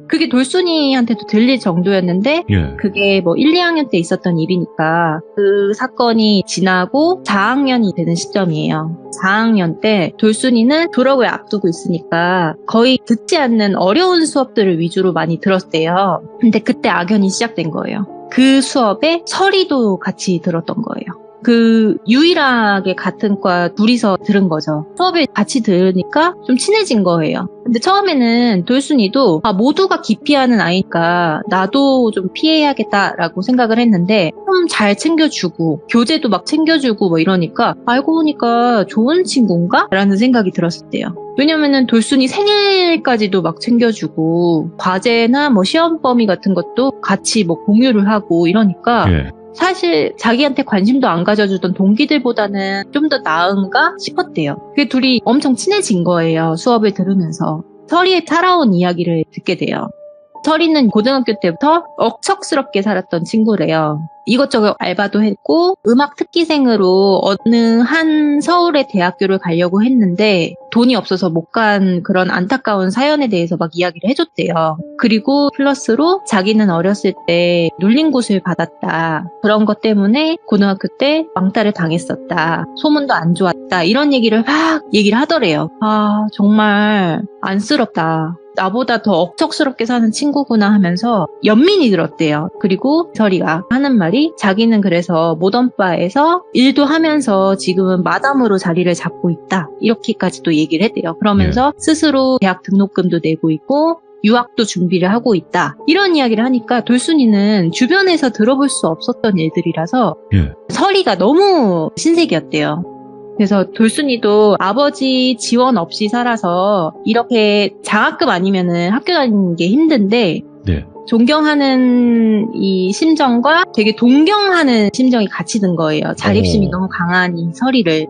그게 돌순이한테도 들릴 정도였는데 그게 1, 2학년 때 있었던 일이니까 그 사건이 지나고 4학년이 되는 시점이에요. 4학년 때 돌순이는 졸업을 앞두고 있으니까 거의 듣지 않는 어려운 수업들을 위주로 많이 들었대요. 근데 그때 악연이 시작된 거예요. 그 수업에 설이도 같이 들었던 거예요. 그 유일하게 같은 과 둘이서 들은 거죠. 수업을 같이 들으니까 좀 친해진 거예요. 근데 처음에는 돌순이도 모두가 기피하는 아이니까 나도 좀 피해야겠다라고 생각을 했는데 좀 잘 챙겨주고 교재도 막 챙겨주고 이러니까 알고 보니까 좋은 친구인가? 라는 생각이 들었었대요. 왜냐면은 돌순이 생일까지도 막 챙겨주고 과제나 시험 범위 같은 것도 같이 공유를 하고 이러니까 사실 자기한테 관심도 안 가져주던 동기들보다는 좀 더 나은가 싶었대요. 그 둘이 엄청 친해진 거예요. 수업을 들으면서. 설이의 살아온 이야기를 듣게 돼요. 설이는 고등학교 때부터 억척스럽게 살았던 친구래요. 이것저것 알바도 했고 음악 특기생으로 어느 한 서울의 대학교를 가려고 했는데 돈이 없어서 못 간 그런 안타까운 사연에 대해서 막 이야기를 해줬대요. 그리고 플러스로 자기는 어렸을 때 눌림굿을 받았다. 그런 것 때문에 고등학교 때 왕따를 당했었다. 소문도 안 좋았다. 이런 얘기를 막 얘기를 하더래요. 정말 안쓰럽다. 나보다 더 억척스럽게 사는 친구구나 하면서 연민이 들었대요. 그리고 설이가 하는 말이 말이 자기는 그래서 모던바에서 일도 하면서 지금은 마담으로 자리를 잡고 있다. 이렇게까지 또 얘기를 했대요. 그러면서 스스로 대학 등록금도 내고 있고 유학도 준비를 하고 있다. 이런 이야기를 하니까 돌순이는 주변에서 들어볼 수 없었던 일들이라서 설이가 너무 신세계였대요. 그래서 돌순이도 아버지 지원 없이 살아서 이렇게 장학금 아니면은 학교 다니는 게 힘든데 존경하는 이 심정과 되게 동경하는 심정이 같이 든 거예요. 자립심이 너무 강한 이 설이를.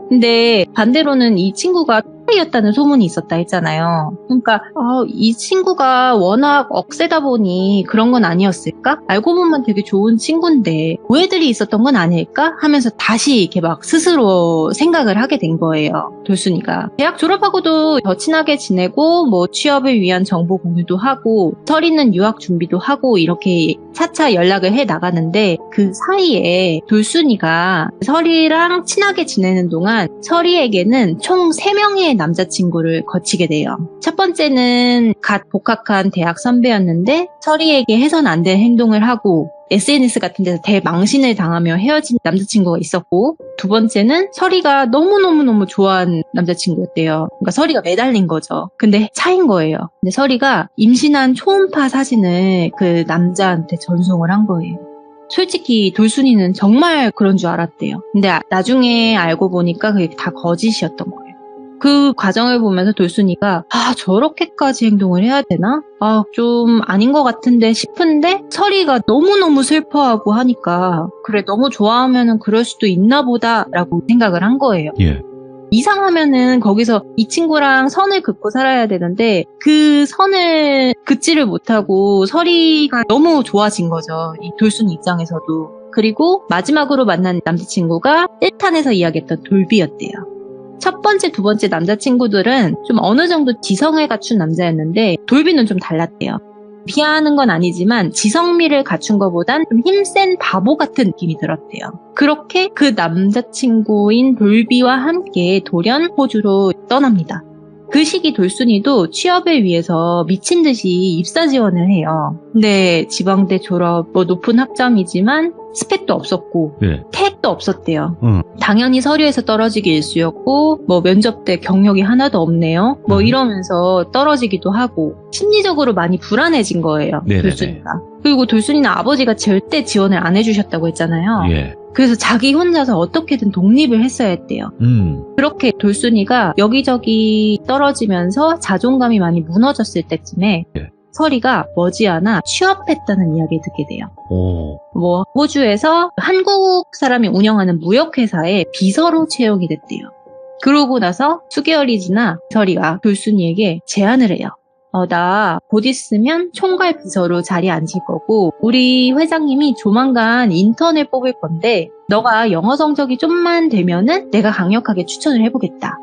근데 반대로는 이 친구가 X였다는 소문이 있었다 했잖아요. 그러니까 이 친구가 워낙 억세다 보니 그런 건 아니었을까? 알고 보면 되게 좋은 친구인데 오해들이 있었던 건 아닐까? 하면서 다시 이렇게 막 스스로 생각을 하게 된 거예요. 돌순이가. 대학 졸업하고도 더 친하게 지내고 뭐 취업을 위한 정보 공유도 하고 설이는 유학 준비도 하고 이렇게 차차 연락을 해 나가는데 그 사이에 돌순이가 설이랑 친하게 지내는 동안 설이에게는 총 3명의 남자친구를 거치게 돼요. 첫 번째는 갓 복학한 대학 선배였는데 설이에게 해선 안 될 행동을 하고 SNS 같은 데서 대망신을 당하며 헤어진 남자친구가 있었고, 두 번째는 설이가 너무너무너무 좋아하는 남자친구였대요. 그러니까 설이가 매달린 거죠. 근데 차인 거예요. 근데 설이가 임신한 초음파 사진을 그 남자한테 전송을 한 거예요. 솔직히 돌순이는 정말 그런 줄 알았대요. 근데 나중에 알고 보니까 그게 다 거짓이었던 거예요. 그 과정을 보면서 돌순이가 저렇게까지 행동을 해야 되나? 좀 아닌 것 같은데 싶은데 설이가 너무너무 슬퍼하고 하니까 그래 너무 좋아하면은 그럴 수도 있나 보다라고 생각을 한 거예요. 이상하면은 거기서 이 친구랑 선을 긋고 살아야 되는데 그 선을 긋지를 못하고 설이가 너무 좋아진 거죠. 이 돌순이 입장에서도. 그리고 마지막으로 만난 남자친구가 1탄에서 이야기했던 돌비였대요. 첫 번째, 두 번째 남자친구들은 좀 어느 정도 지성을 갖춘 남자였는데 돌비는 좀 달랐대요. 비하하는 건 아니지만 지성미를 갖춘 것보단 좀 힘센 바보 같은 느낌이 들었대요. 그렇게 그 남자친구인 돌비와 함께 돌연 호주로 떠납니다. 그 시기 돌순이도 취업을 위해서 미친 듯이 입사 지원을 해요. 근데 지방대 졸업, 높은 학점이지만 스펙도 없었고 택도 없었대요. 당연히 서류에서 떨어지기 일쑤였고 면접 때 경력이 하나도 없네요. 이러면서 떨어지기도 하고 심리적으로 많이 불안해진 거예요. 돌순이가. 그리고 돌순이는 아버지가 절대 지원을 안 해주셨다고 했잖아요. 그래서 자기 혼자서 어떻게든 독립을 했어야 했대요. 그렇게 돌순이가 여기저기 떨어지면서 자존감이 많이 무너졌을 때쯤에 설이가 머지않아 취업했다는 이야기를 듣게 돼요. 호주에서 한국 사람이 운영하는 무역회사에 비서로 채용이 됐대요. 그러고 나서 수개월이 지나 설이가 돌순이에게 제안을 해요. 나 곧 있으면 총괄 비서로 자리에 앉을 거고 우리 회장님이 조만간 인턴을 뽑을 건데 너가 영어 성적이 좀만 되면은 내가 강력하게 추천을 해보겠다.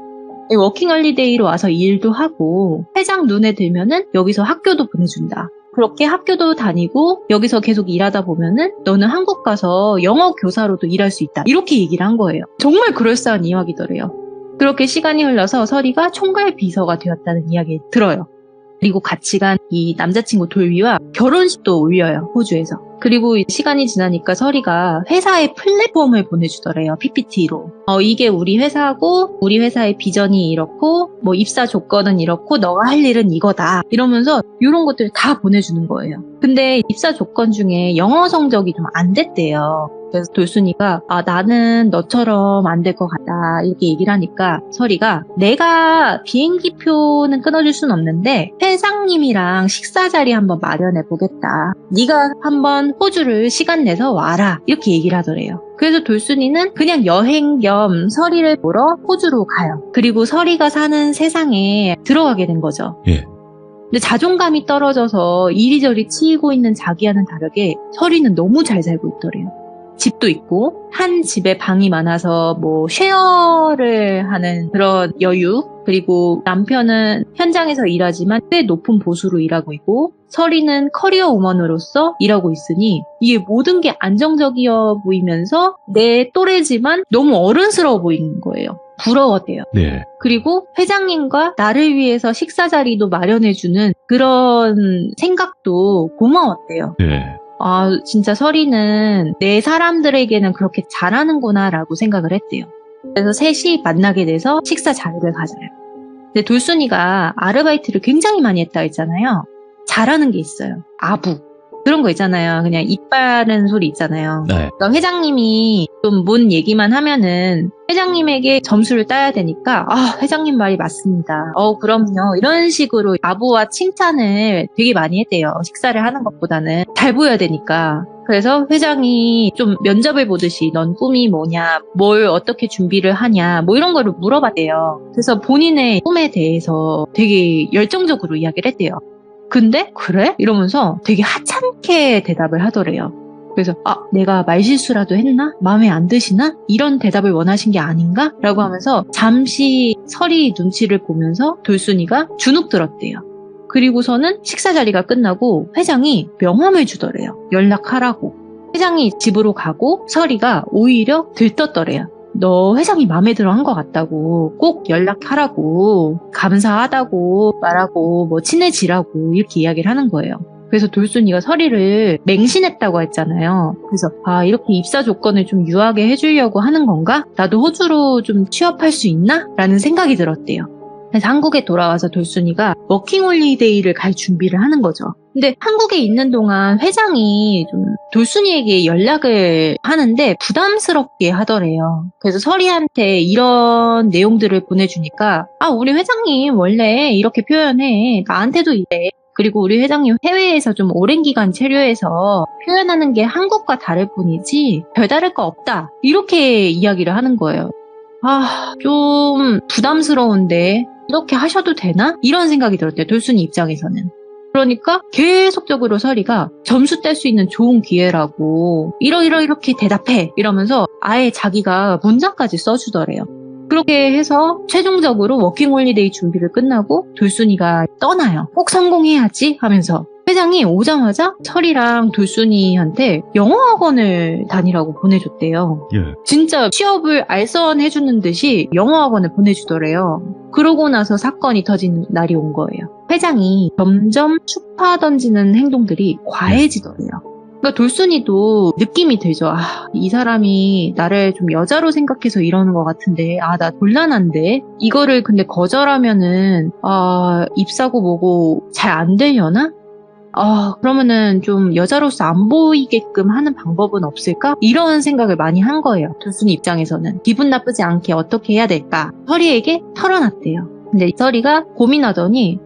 워킹홀리데이로 와서 일도 하고 회장 눈에 들면은 여기서 학교도 보내준다. 그렇게 학교도 다니고 여기서 계속 일하다 보면은 너는 한국 가서 영어 교사로도 일할 수 있다. 이렇게 얘기를 한 거예요. 정말 그럴싸한 이야기더래요. 그렇게 시간이 흘러서 설이가 총괄 비서가 되었다는 이야기 들어요. 그리고 같이 간 이 남자친구 돌비와 결혼식도 올려요. 호주에서. 그리고 시간이 지나니까 설이가 회사에 플랫폼을 보내주더래요. PPT로. 이게 우리 회사고 우리 회사의 비전이 이렇고 입사 조건은 이렇고 너가 할 일은 이거다. 이러면서 이런 것들을 다 보내주는 거예요. 근데 입사 조건 중에 영어 성적이 좀 안 됐대요. 그래서 돌순이가 나는 너처럼 안 될 것 같다 이렇게 얘기를 하니까 설이가 내가 비행기표는 끊어줄 순 없는데 회장님이랑 식사 자리 한번 마련해 보겠다. 네가 한번 호주를 시간 내서 와라 이렇게 얘기를 하더래요. 그래서 돌순이는 그냥 여행 겸 설이를 보러 호주로 가요. 그리고 설이가 사는 세상에 들어가게 된 거죠. 근데 자존감이 떨어져서 이리저리 치이고 있는 자기와는 다르게 설이는 너무 잘 살고 있더래요. 집도 있고 한 집에 방이 많아서 쉐어를 하는 그런 여유, 그리고 남편은 현장에서 일하지만 꽤 높은 보수로 일하고 있고 설이는 커리어 우먼으로서 일하고 있으니 이게 모든 게 안정적이어 보이면서 내 또래지만 너무 어른스러워 보이는 거예요. 부러웠대요. 그리고 회장님과 나를 위해서 식사 자리도 마련해주는 그런 생각도 고마웠대요. 진짜 설이는 내 사람들에게는 그렇게 잘하는구나라고 생각을 했대요. 그래서 셋이 만나게 돼서 식사 자리를 가져요. 근데 돌순이가 아르바이트를 굉장히 많이 했다 했잖아요. 잘하는 게 있어요. 아부. 그런 거 있잖아요. 그냥 입 바른 소리 있잖아요. 네. 그러니까 회장님이 좀 뭔 얘기만 하면은 회장님에게 점수를 따야 되니까 회장님 말이 맞습니다. 그럼요. 이런 식으로 아부와 칭찬을 되게 많이 했대요. 식사를 하는 것보다는 잘 보여야 되니까. 그래서 회장이 좀 면접을 보듯이 넌 꿈이 뭐냐, 뭘 어떻게 준비를 하냐, 뭐 이런 거를 물어봤대요. 그래서 본인의 꿈에 대해서 되게 열정적으로 이야기를 했대요. 근데 그래? 이러면서 되게 하찮게 대답을 하더래요. 그래서 내가 말실수라도 했나? 마음에 안 드시나? 이런 대답을 원하신 게 아닌가? 라고 하면서 잠시 설이 눈치를 보면서 돌순이가 주눅 들었대요. 그리고서는 식사 자리가 끝나고 회장이 명함을 주더래요. 연락하라고. 회장이 집으로 가고 설이가 오히려 들떴더래요. 너 회장이 마음에 들어 한 것 같다고, 꼭 연락하라고, 감사하다고 말하고, 뭐 친해지라고 이렇게 이야기를 하는 거예요. 그래서 돌순이가 설이를 맹신했다고 했잖아요. 그래서 이렇게 입사 조건을 좀 유하게 해주려고 하는 건가? 나도 호주로 좀 취업할 수 있나? 라는 생각이 들었대요. 그래서 한국에 돌아와서 돌순이가 워킹홀리데이를 갈 준비를 하는 거죠. 근데 한국에 있는 동안 회장이 좀 돌순이에게 연락을 하는데 부담스럽게 하더래요. 그래서 설이한테 이런 내용들을 보내주니까 우리 회장님 원래 이렇게 표현해. 나한테도 이래. 그리고 우리 회장님 해외에서 좀 오랜 기간 체류해서 표현하는 게 한국과 다를 뿐이지 별다를 거 없다. 이렇게 이야기를 하는 거예요. 좀 부담스러운데 이렇게 하셔도 되나? 이런 생각이 들었대요. 돌순이 입장에서는. 그러니까 계속적으로 설이가 점수 뗄 수 있는 좋은 기회라고 이렇게 대답해 이러면서 아예 자기가 문장까지 써주더래요. 그렇게 해서 최종적으로 워킹홀리데이 준비를 끝나고 돌순이가 떠나요. 꼭 성공해야지 하면서. 회장이 오자마자 설이랑 돌순이한테 영어학원을 다니라고 보내줬대요. 예. 진짜 취업을 알선해주는 듯이 영어학원을 보내주더래요. 그러고 나서 사건이 터진 날이 온 거예요. 회장이 점점 추파 던지는 행동들이 과해지더래요. 그러니까 돌순이도 느낌이 들죠. 이 사람이 나를 좀 여자로 생각해서 이러는 것 같은데, 나 곤란한데? 이거를 근데 거절하면은, 입사고 뭐고 잘 안 되려나? 그러면은 좀 여자로서 안 보이게끔 하는 방법은 없을까? 이런 생각을 많이 한 거예요. 돌순이 입장에서는. 기분 나쁘지 않게 어떻게 해야 될까? 설이에게 털어놨대요. 근데 설이가 고민하더니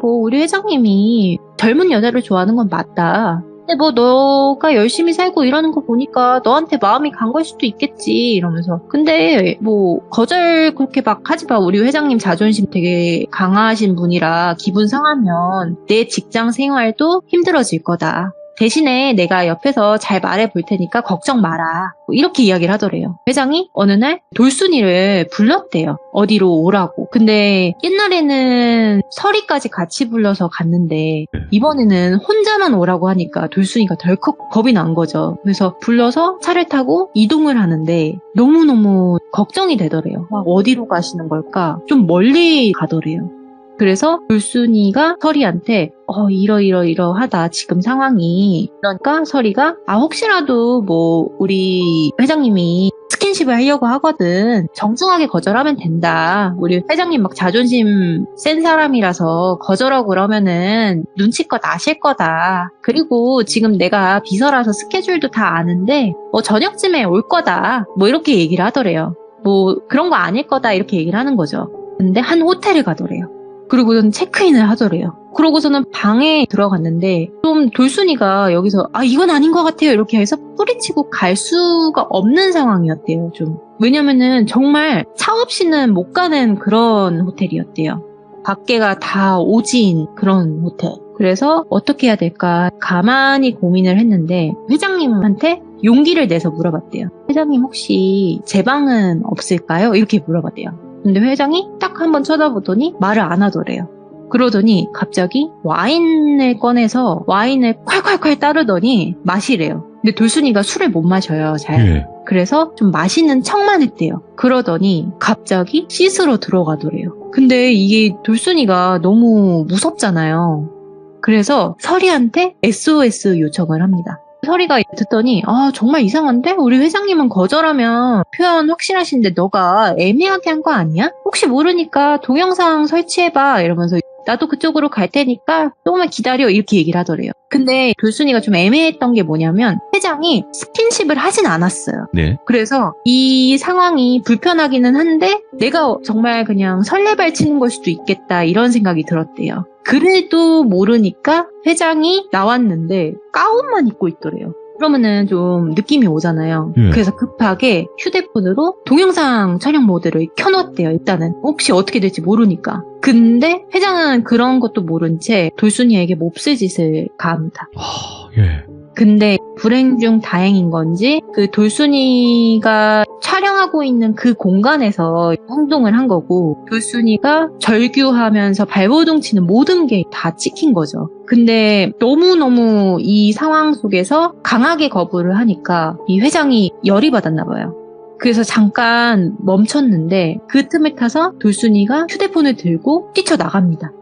우리 회장님이 젊은 여자를 좋아하는 건 맞다. 근데 너가 열심히 살고 이러는 거 보니까 너한테 마음이 간 걸 수도 있겠지 이러면서. 근데 거절 그렇게 막 하지 마. 우리 회장님 자존심 되게 강하신 분이라 기분 상하면 내 직장 생활도 힘들어질 거다. 대신에 내가 옆에서 잘 말해볼 테니까 걱정 마라. 이렇게 이야기를 하더래요. 회장이 어느 날 돌순이를 불렀대요. 어디로 오라고. 근데 옛날에는 설이까지 같이 불러서 갔는데 이번에는 혼자만 오라고 하니까 돌순이가 덜컥 겁이 난 거죠. 그래서 불러서 차를 타고 이동을 하는데 너무너무 걱정이 되더래요. 어디로 가시는 걸까? 좀 멀리 가더래요. 그래서 돌순이가 설이한테 이러하다 지금 상황이. 그러니까 설이가 혹시라도 우리 회장님이 스킨십을 하려고 하거든. 정중하게 거절하면 된다. 우리 회장님 막 자존심 센 사람이라서 거절하고 그러면은 눈치껏 아실 거다. 그리고 지금 내가 비서라서 스케줄도 다 아는데 저녁쯤에 올 거다. 이렇게 얘기를 하더래요. 그런 거 아닐 거다 이렇게 얘기를 하는 거죠. 근데 한 호텔을 가더래요. 그리고는 체크인을 하더래요. 그러고서는 방에 들어갔는데 좀 돌순이가 여기서 이건 아닌 것 같아요 이렇게 해서 뿌리치고 갈 수가 없는 상황이었대요. 좀. 왜냐면은 정말 차 없이는 못 가는 그런 호텔이었대요. 밖에가 다 오지인 그런 호텔. 그래서 어떻게 해야 될까 가만히 고민을 했는데 회장님한테 용기를 내서 물어봤대요. 회장님 혹시 제 방은 없을까요? 이렇게 물어봤대요. 근데 회장이 딱 한번 쳐다보더니 말을 안 하더래요. 그러더니 갑자기 와인을 꺼내서 와인을 콸콸콸 따르더니 마시래요. 근데 돌순이가 술을 못 마셔요, 잘. 예. 그래서 좀 마시는 척만 했대요. 그러더니 갑자기 씻으러 들어가더래요. 근데 이게 돌순이가 너무 무섭잖아요. 그래서 설이한테 SOS 요청을 합니다. 설이가 듣더니 정말 이상한데? 우리 회장님은 거절하면 표현 확실하신데 너가 애매하게 한 거 아니야? 혹시 모르니까 동영상 설치해봐 이러면서 나도 그쪽으로 갈 테니까 조금만 기다려 이렇게 얘기를 하더래요. 근데 돌순이가 좀 애매했던 게 뭐냐면 회장이 스킨십을 하진 않았어요. 네. 그래서 이 상황이 불편하기는 한데 내가 정말 그냥 설레발 치는 걸 수도 있겠다 이런 생각이 들었대요. 그래도 모르니까 회장이 나왔는데 가운만 입고 있더래요. 그러면은 좀 느낌이 오잖아요. 그래서 급하게 휴대폰으로 동영상 촬영 모드를 켜놓았대요. 일단은 혹시 어떻게 될지 모르니까. 근데 회장은 그런 것도 모른 채 돌순이에게 몹쓸 짓을 가합니다. 예. 근데 불행 중 다행인 건지 그 돌순이가 촬영하고 있는 그 공간에서 행동을 한 거고 돌순이가 절규하면서 발버둥 치는 모든 게 다 찍힌 거죠. 근데 너무너무 이 상황 속에서 강하게 거부를 하니까 이 회장이 열이 받았나 봐요. 그래서 잠깐 멈췄는데 그 틈을 타서 돌순이가 휴대폰을 들고 뛰쳐나갑니다.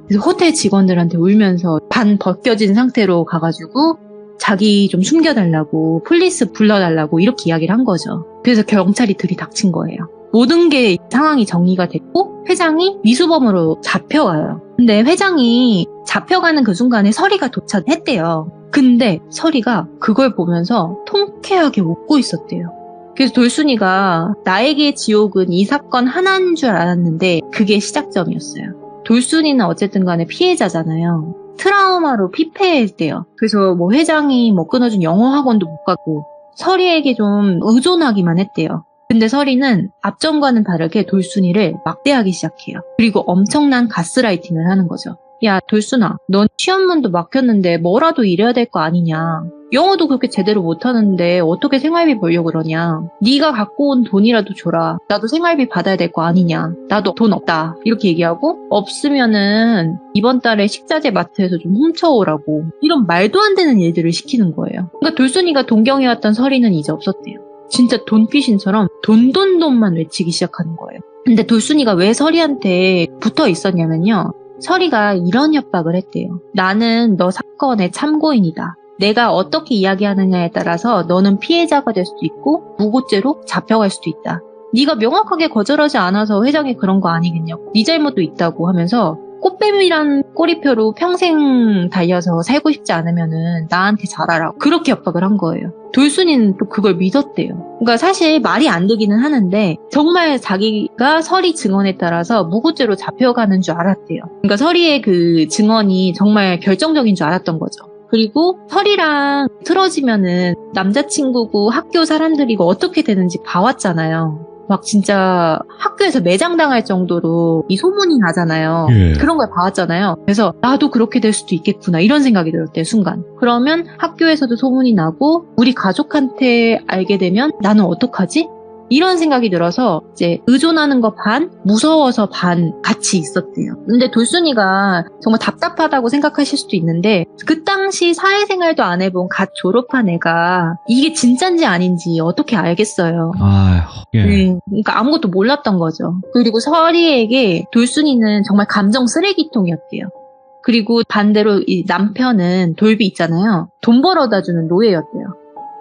그래서 호텔 직원들한테 울면서 반 벗겨진 상태로 가가지고 자기 좀 숨겨달라고 폴리스 불러달라고 이렇게 이야기를 한 거죠. 그래서 경찰이 들이닥친 거예요. 모든 게 상황이 정리가 됐고 회장이 미수범으로 잡혀가요. 근데 회장이 잡혀가는 그 순간에 설이가 도착했대요. 근데 설이가 그걸 보면서 통쾌하게 웃고 있었대요. 그래서 돌순이가 나에게 지옥은 이 사건 하나인 줄 알았는데 그게 시작점이었어요. 돌순이는 어쨌든 간에 피해자잖아요. 트라우마로 피폐했대요. 그래서 뭐 회장이 끊어준 영어 학원도 못 가고 설이에게 좀 의존하기만 했대요. 근데 설이는 앞전과는 다르게 돌순이를 막대하기 시작해요. 그리고 엄청난 가스라이팅을 하는 거죠. 야 돌순아, 넌 시험문도 막혔는데 뭐라도 이래야 될 거 아니냐. 영어도 그렇게 제대로 못하는데 어떻게 생활비 벌려고 그러냐. 네가 갖고 온 돈이라도 줘라. 나도 생활비 받아야 될 거 아니냐. 나도 돈 없다. 이렇게 얘기하고 없으면은 이번 달에 식자재 마트에서 좀 훔쳐오라고 이런 말도 안 되는 일들을 시키는 거예요. 그러니까 돌순이가 동경해왔던 설이는 이제 없었대요. 진짜 돈귀신처럼 돈돈돈만 외치기 시작하는 거예요. 근데 돌순이가 왜 설이한테 붙어 있었냐면요. 설이가 이런 협박을 했대요. 나는 너 사건의 참고인이다. 내가 어떻게 이야기하느냐에 따라서 너는 피해자가 될 수도 있고 무고죄로 잡혀갈 수도 있다. 네가 명확하게 거절하지 않아서 회장이 그런 거 아니겠냐고. 네 잘못도 있다고 하면서 꽃뱀이란 꼬리표로 평생 달려서 살고 싶지 않으면은 나한테 잘하라고 그렇게 협박을 한 거예요. 돌순이는 또 그걸 믿었대요. 그러니까 사실 말이 안 되기는 하는데 정말 자기가 설이 증언에 따라서 무고죄로 잡혀가는 줄 알았대요. 그러니까 설이의 그 증언이 정말 결정적인 줄 알았던 거죠. 그리고 설이랑 틀어지면은 남자친구고 학교 사람들이고 어떻게 되는지 봐왔잖아요. 막 진짜 학교에서 매장당할 정도로 이 소문이 나잖아요. 예. 그런 걸 봐왔잖아요. 그래서 나도 그렇게 될 수도 있겠구나 이런 생각이 들었대요. 순간. 그러면 학교에서도 소문이 나고 우리 가족한테 알게 되면 나는 어떡하지? 이런 생각이 들어서 이제 의존하는 거 반, 무서워서 반 같이 있었대요. 근데 돌순이가 정말 답답하다고 생각하실 수도 있는데 그 당시 사회생활도 안 해본 갓 졸업한 애가 이게 진짠지 아닌지 어떻게 알겠어요. 예. 네, 그러니까 아무것도 몰랐던 거죠. 그리고 설이에게 돌순이는 정말 감정 쓰레기통이었대요. 그리고 반대로 이 남편은 돌비 있잖아요. 돈 벌어다 주는 노예였대요.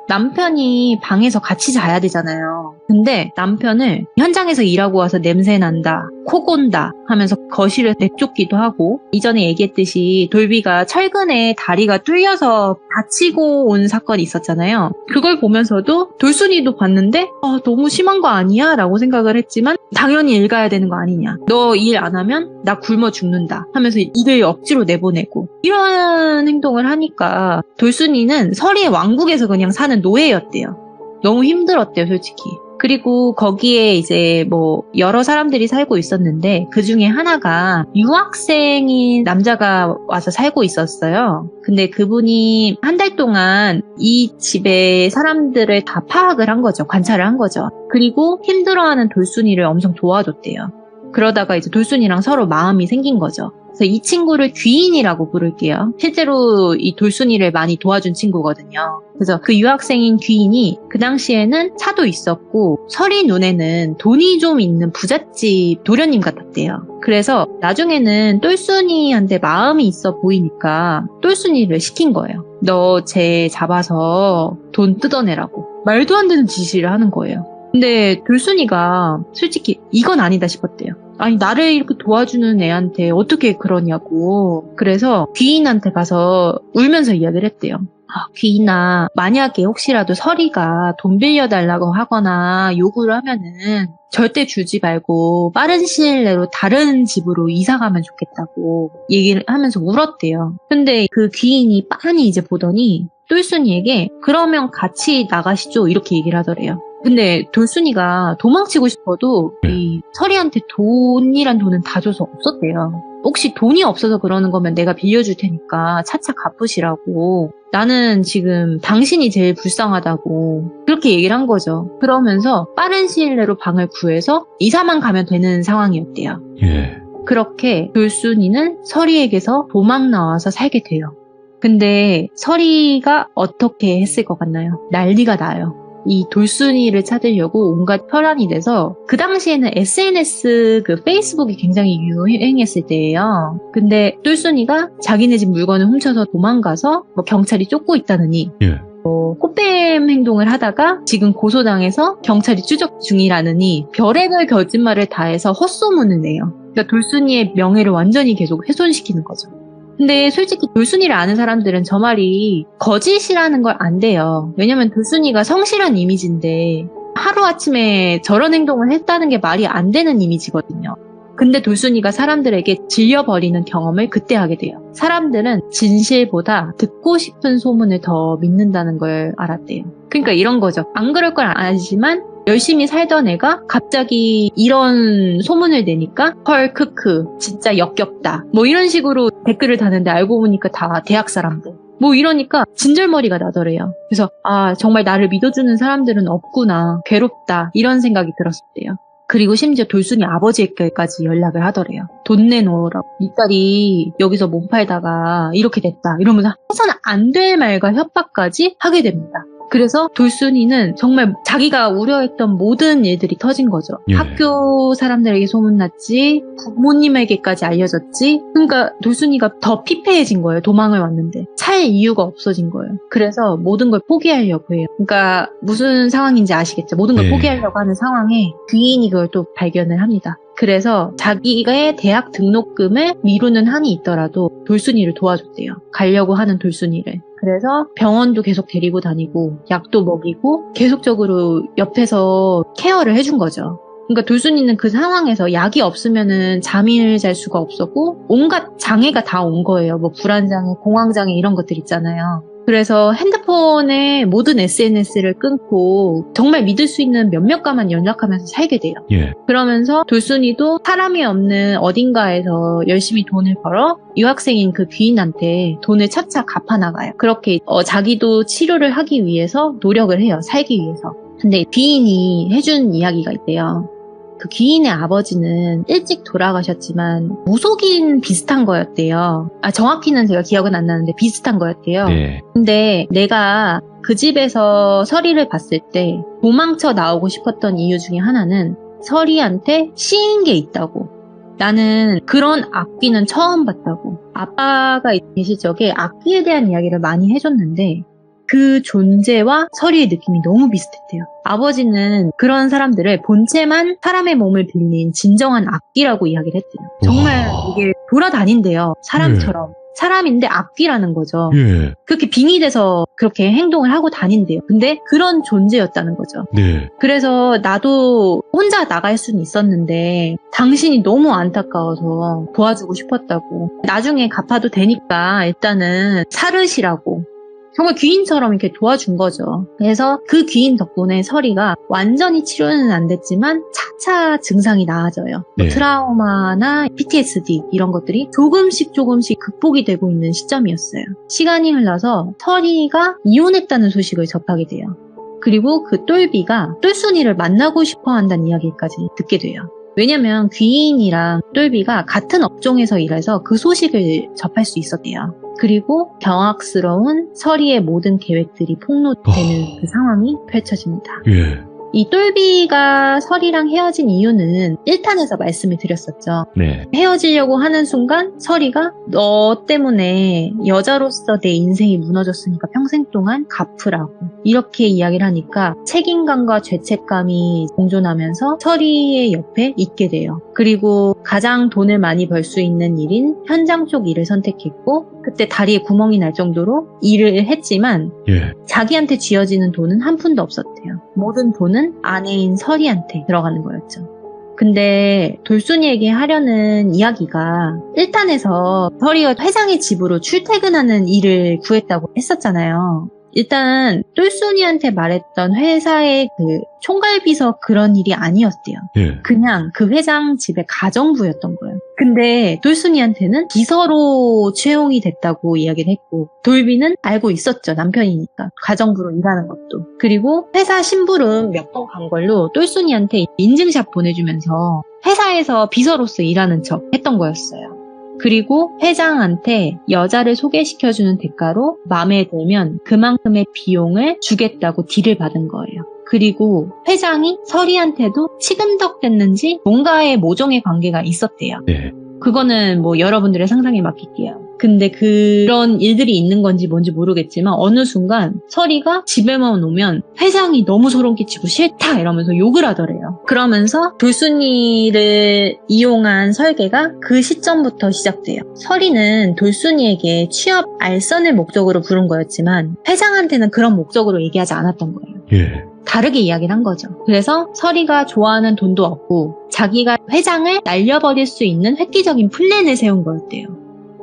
남편이 방에서 같이 자야 되잖아요. 근데 남편을 현장에서 일하고 와서 냄새 난다, 코 곤다 하면서 거실에 내쫓기도 하고 이전에 얘기했듯이 돌비가 철근에 다리가 뚫려서 다치고 온 사건이 있었잖아요. 그걸 보면서도 돌순이도 봤는데 너무 심한 거 아니야? 라고 생각을 했지만 당연히 일 가야 되는 거 아니냐. 너 일 안 하면 나 굶어 죽는다 하면서 일을 억지로 내보내고 이런 행동을 하니까 돌순이는 설이의 왕국에서 그냥 사는 노예였대요. 너무 힘들었대요, 솔직히. 그리고 거기에 이제 뭐 여러 사람들이 살고 있었는데 그 중에 하나가 유학생인 남자가 와서 살고 있었어요. 근데 그분이 한 달 동안 이 집의 사람들을 다 파악을 한 거죠. 관찰을 한 거죠. 그리고 힘들어하는 돌순이를 엄청 도와줬대요. 그러다가 이제 돌순이랑 서로 마음이 생긴 거죠. 그래서 이 친구를 귀인이라고 부를게요. 실제로 이 돌순이를 많이 도와준 친구거든요. 그래서 그 유학생인 귀인이 그 당시에는 차도 있었고 설이 눈에는 돈이 좀 있는 부잣집 도련님 같았대요. 그래서 나중에는 똘순이한테 마음이 있어 보이니까 똘순이를 시킨 거예요. 너 쟤 잡아서 돈 뜯어내라고. 말도 안 되는 지시를 하는 거예요. 근데 돌순이가 솔직히 이건 아니다 싶었대요. 아니 나를 이렇게 도와주는 애한테 어떻게 그러냐고. 그래서 귀인한테 가서 울면서 이야기를 했대요. 귀인아, 만약에 혹시라도 서리가 돈 빌려달라고 하거나 요구를 하면은 절대 주지 말고 빠른 시일 내로 다른 집으로 이사 가면 좋겠다고 얘기를 하면서 울었대요. 근데 그 귀인이 빤히 이제 보더니 똘순이에게 그러면 같이 나가시죠 이렇게 얘기를 하더래요. 근데 돌순이가 도망치고 싶어도 이 서리한테 돈이란 돈은 다 줘서 없었대요. 혹시 돈이 없어서 그러는 거면 내가 빌려줄 테니까 차차 갚으시라고. 나는 지금 당신이 제일 불쌍하다고 그렇게 얘기를 한 거죠. 그러면서 빠른 시일 내로 방을 구해서 이사만 가면 되는 상황이었대요. 예. 그렇게 돌순이는 서리에게서 도망 나와서 살게 돼요. 근데 서리가 어떻게 했을 것 같나요? 난리가 나요. 이 돌순이를 찾으려고 온갖 혈안이 돼서 그 당시에는 SNS 그 페이스북이 굉장히 유행했을 때예요. 근데 돌순이가 자기네 집 물건을 훔쳐서 도망가서 뭐 경찰이 쫓고 있다느니 꽃뱀 행동을 하다가 지금 고소당해서 경찰이 추적 중이라느니 별의별 거짓말을 다해서 헛소문을 내요. 그러니까 돌순이의 명예를 완전히 계속 훼손시키는 거죠. 근데 솔직히 돌순이를 아는 사람들은 저 말이 거짓이라는 걸 안돼요. 왜냐면 돌순이가 성실한 이미지인데 하루아침에 저런 행동을 했다는 게 말이 안 되는 이미지거든요. 근데 돌순이가 사람들에게 질려버리는 경험을 그때 하게 돼요. 사람들은 진실보다 듣고 싶은 소문을 더 믿는다는 걸 알았대요. 그러니까 이런 거죠. 안 그럴 걸 알지만 열심히 살던 애가 갑자기 이런 소문을 내니까 헐 크크 진짜 역겹다 뭐 이런 식으로 댓글을 다는데 알고 보니까 다 대학 사람들 뭐 이러니까 진절머리가 나더래요. 그래서 정말 나를 믿어주는 사람들은 없구나 괴롭다 이런 생각이 들었대요. 그리고 심지어 돌순이 아버지에게까지 연락을 하더래요. 돈 내놓으라고. 이 딸이 여기서 몸 팔다가 이렇게 됐다 이러면서 해서는 안 될 말과 협박까지 하게 됩니다. 그래서 돌순이는 정말 자기가 우려했던 모든 일들이 터진 거죠. 예. 학교 사람들에게 소문났지, 부모님에게까지 알려졌지. 그러니까 돌순이가 더 피폐해진 거예요. 도망을 왔는데. 살 이유가 없어진 거예요. 그래서 모든 걸 포기하려고 해요. 그러니까 무슨 상황인지 아시겠죠? 모든 걸 포기하려고 하는 상황에 귀인이 그걸 또 발견을 합니다. 그래서 자기의 대학 등록금을 미루는 한이 있더라도 돌순이를 도와줬대요. 가려고 하는 돌순이를. 그래서 병원도 계속 데리고 다니고 약도 먹이고 계속적으로 옆에서 케어를 해준 거죠. 그러니까 돌순이는 그 상황에서 약이 없으면은 잠을 잘 수가 없었고 온갖 장애가 다 온 거예요. 뭐 불안장애, 공황장애 이런 것들 있잖아요. 그래서 핸드폰에 모든 SNS를 끊고 정말 믿을 수 있는 몇몇과만 연락하면서 살게 돼요. 예. 그러면서 돌순이도 사람이 없는 어딘가에서 열심히 돈을 벌어 유학생인 그 귀인한테 돈을 차차 갚아나가요. 그렇게 자기도 치료를 하기 위해서 노력을 해요. 살기 위해서. 근데 귀인이 해준 이야기가 있대요. 그 귀인의 아버지는 일찍 돌아가셨지만 무속인 비슷한 거였대요. 정확히는 제가 기억은 안 나는데 비슷한 거였대요. 네. 근데 내가 그 집에서 서리를 봤을 때 도망쳐 나오고 싶었던 이유 중에 하나는 서리한테 씌인 게 있다고. 나는 그런 악귀는 처음 봤다고. 아빠가 계실 적에 악귀에 대한 이야기를 많이 해줬는데 그 존재와 서리의 느낌이 너무 비슷했대요. 아버지는 그런 사람들을 본체만 사람의 몸을 빌린 진정한 악귀라고 이야기를 했대요. 정말 이게 돌아다닌대요. 사람처럼. 사람인데 악귀라는 거죠. 예. 그렇게 빙의돼서 그렇게 행동을 하고 다닌대요. 근데 그런 존재였다는 거죠. 네. 그래서 나도 혼자 나갈 수는 있었는데 당신이 너무 안타까워서 도와주고 싶었다고. 나중에 갚아도 되니까 일단은 사르시라고. 정말 귀인처럼 이렇게 도와준 거죠. 그래서 그 귀인 덕분에 서리가 완전히 치료는 안 됐지만 차차 증상이 나아져요. 네. 트라우마나 PTSD 이런 것들이 조금씩 극복이 되고 있는 시점이었어요. 시간이 흘러서 서리가 이혼했다는 소식을 접하게 돼요. 그리고 그 똘비가 똘순이를 만나고 싶어 한다는 이야기까지 듣게 돼요. 왜냐면 귀인이랑 똘비가 같은 업종에서 일해서 그 소식을 접할 수 있었대요. 그리고 경악스러운 서리의 모든 계획들이 폭로되는 그 상황이 펼쳐집니다. 예. 이 똘비가 설이랑 헤어진 이유는 1탄에서 말씀을 드렸었죠. 네. 헤어지려고 하는 순간 설이가 너 때문에 여자로서 내 인생이 무너졌으니까 평생 동안 갚으라고 이렇게 이야기를 하니까 책임감과 죄책감이 공존하면서 설이의 옆에 있게 돼요. 그리고 가장 돈을 많이 벌 수 있는 일인 현장 쪽 일을 선택했고 그때 다리에 구멍이 날 정도로 일을 했지만 예. 자기한테 쥐어지는 돈은 한 푼도 없었대요. 모든 돈은 아내인 설이한테 들어가는 거였죠. 근데 돌순이에게 하려는 이야기가 1탄에서 설이가 회장의 집으로 출퇴근하는 일을 구했다고 했었잖아요. 일단 똘순이한테 말했던 회사의 그 총괄비서 그런 일이 아니었대요. 예. 그냥 그 회장 집의 가정부였던 거예요. 근데 돌순이한테는 비서로 채용이 됐다고 이야기를 했고 돌비는 알고 있었죠. 남편이니까. 가정부로 일하는 것도. 그리고 회사 심부름 몇 번 간 걸로 똘순이한테 인증샷 보내주면서 회사에서 비서로서 일하는 척 했던 거였어요. 그리고 회장한테 여자를 소개시켜주는 대가로 마음에 들면 그만큼의 비용을 주겠다고 딜을 받은 거예요. 그리고 회장이 설이한테도 치근덕댔는지 뭔가의 모종의 관계가 있었대요. 네. 그거는 뭐 여러분들의 상상에 맡길게요. 근데 그런 일들이 있는 건지 뭔지 모르겠지만 어느 순간 설이가 집에만 오면 회장이 너무 소름 끼치고 싫다 이러면서 욕을 하더래요. 그러면서 돌순이를 이용한 설계가 그 시점부터 시작돼요. 설이는 돌순이에게 취업 알선을 목적으로 부른 거였지만 회장한테는 그런 목적으로 얘기하지 않았던 거예요. 예. 다르게 이야기를 한 거죠. 그래서 설이가 좋아하는 돈도 얻고 자기가 회장을 날려버릴 수 있는 획기적인 플랜을 세운 거였대요.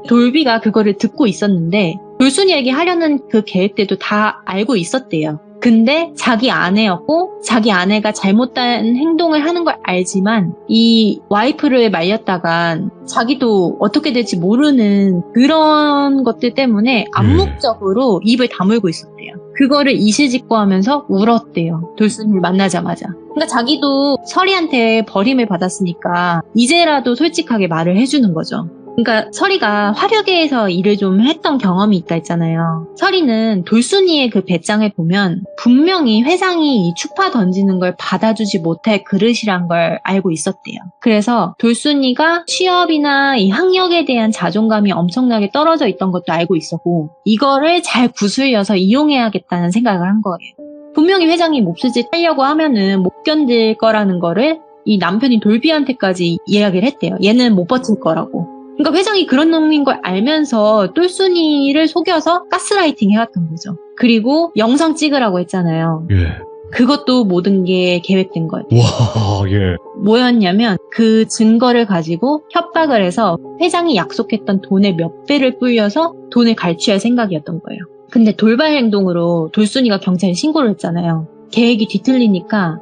돌비가 그거를 듣고 있었는데 돌순이에게 하려는 그 계획들도 다 알고 있었대요. 근데 자기 아내였고 자기 아내가 잘못된 행동을 하는 걸 알지만 이 와이프를 말렸다간 자기도 어떻게 될지 모르는 그런 것들 때문에 암묵적으로 입을 다물고 있었대요. 그거를 이실직고하면서 울었대요. 돌순이를 만나자마자. 그러니까 자기도 설이한테 버림을 받았으니까 이제라도 솔직하게 말을 해주는 거죠. 그러니까 설이가 화력에서 일을 좀 했던 경험이 있다 했잖아요. 설이는 돌순이의 그 배짱을 보면 분명히 회장이 이 추파 던지는 걸 받아주지 못할 그릇이란 걸 알고 있었대요. 그래서 돌순이가 취업이나 이 학력에 대한 자존감이 엄청나게 떨어져 있던 것도 알고 있었고 이거를 잘 구슬려서 이용해야겠다는 생각을 한 거예요. 분명히 회장이 몹쓸짓 하려고 하면은 못 견딜 거라는 거를 이 남편이 돌비한테까지 이야기를 했대요. 얘는 못 버틸 거라고. 그러니까 회장이 그런 놈인 걸 알면서 똘순이를 속여서 가스라이팅 해왔던 거죠. 그리고 영상 찍으라고 했잖아요. 예. 그것도 모든 게 계획된 거예요. 와, 예. 뭐였냐면 그 증거를 가지고 협박을 해서 회장이 약속했던 돈의 몇 배를 불려서 돈을 갈취할 생각이었던 거예요. 근데 돌발 행동으로 돌순이가 경찰에 신고를 했잖아요. 계획이 뒤틀리니까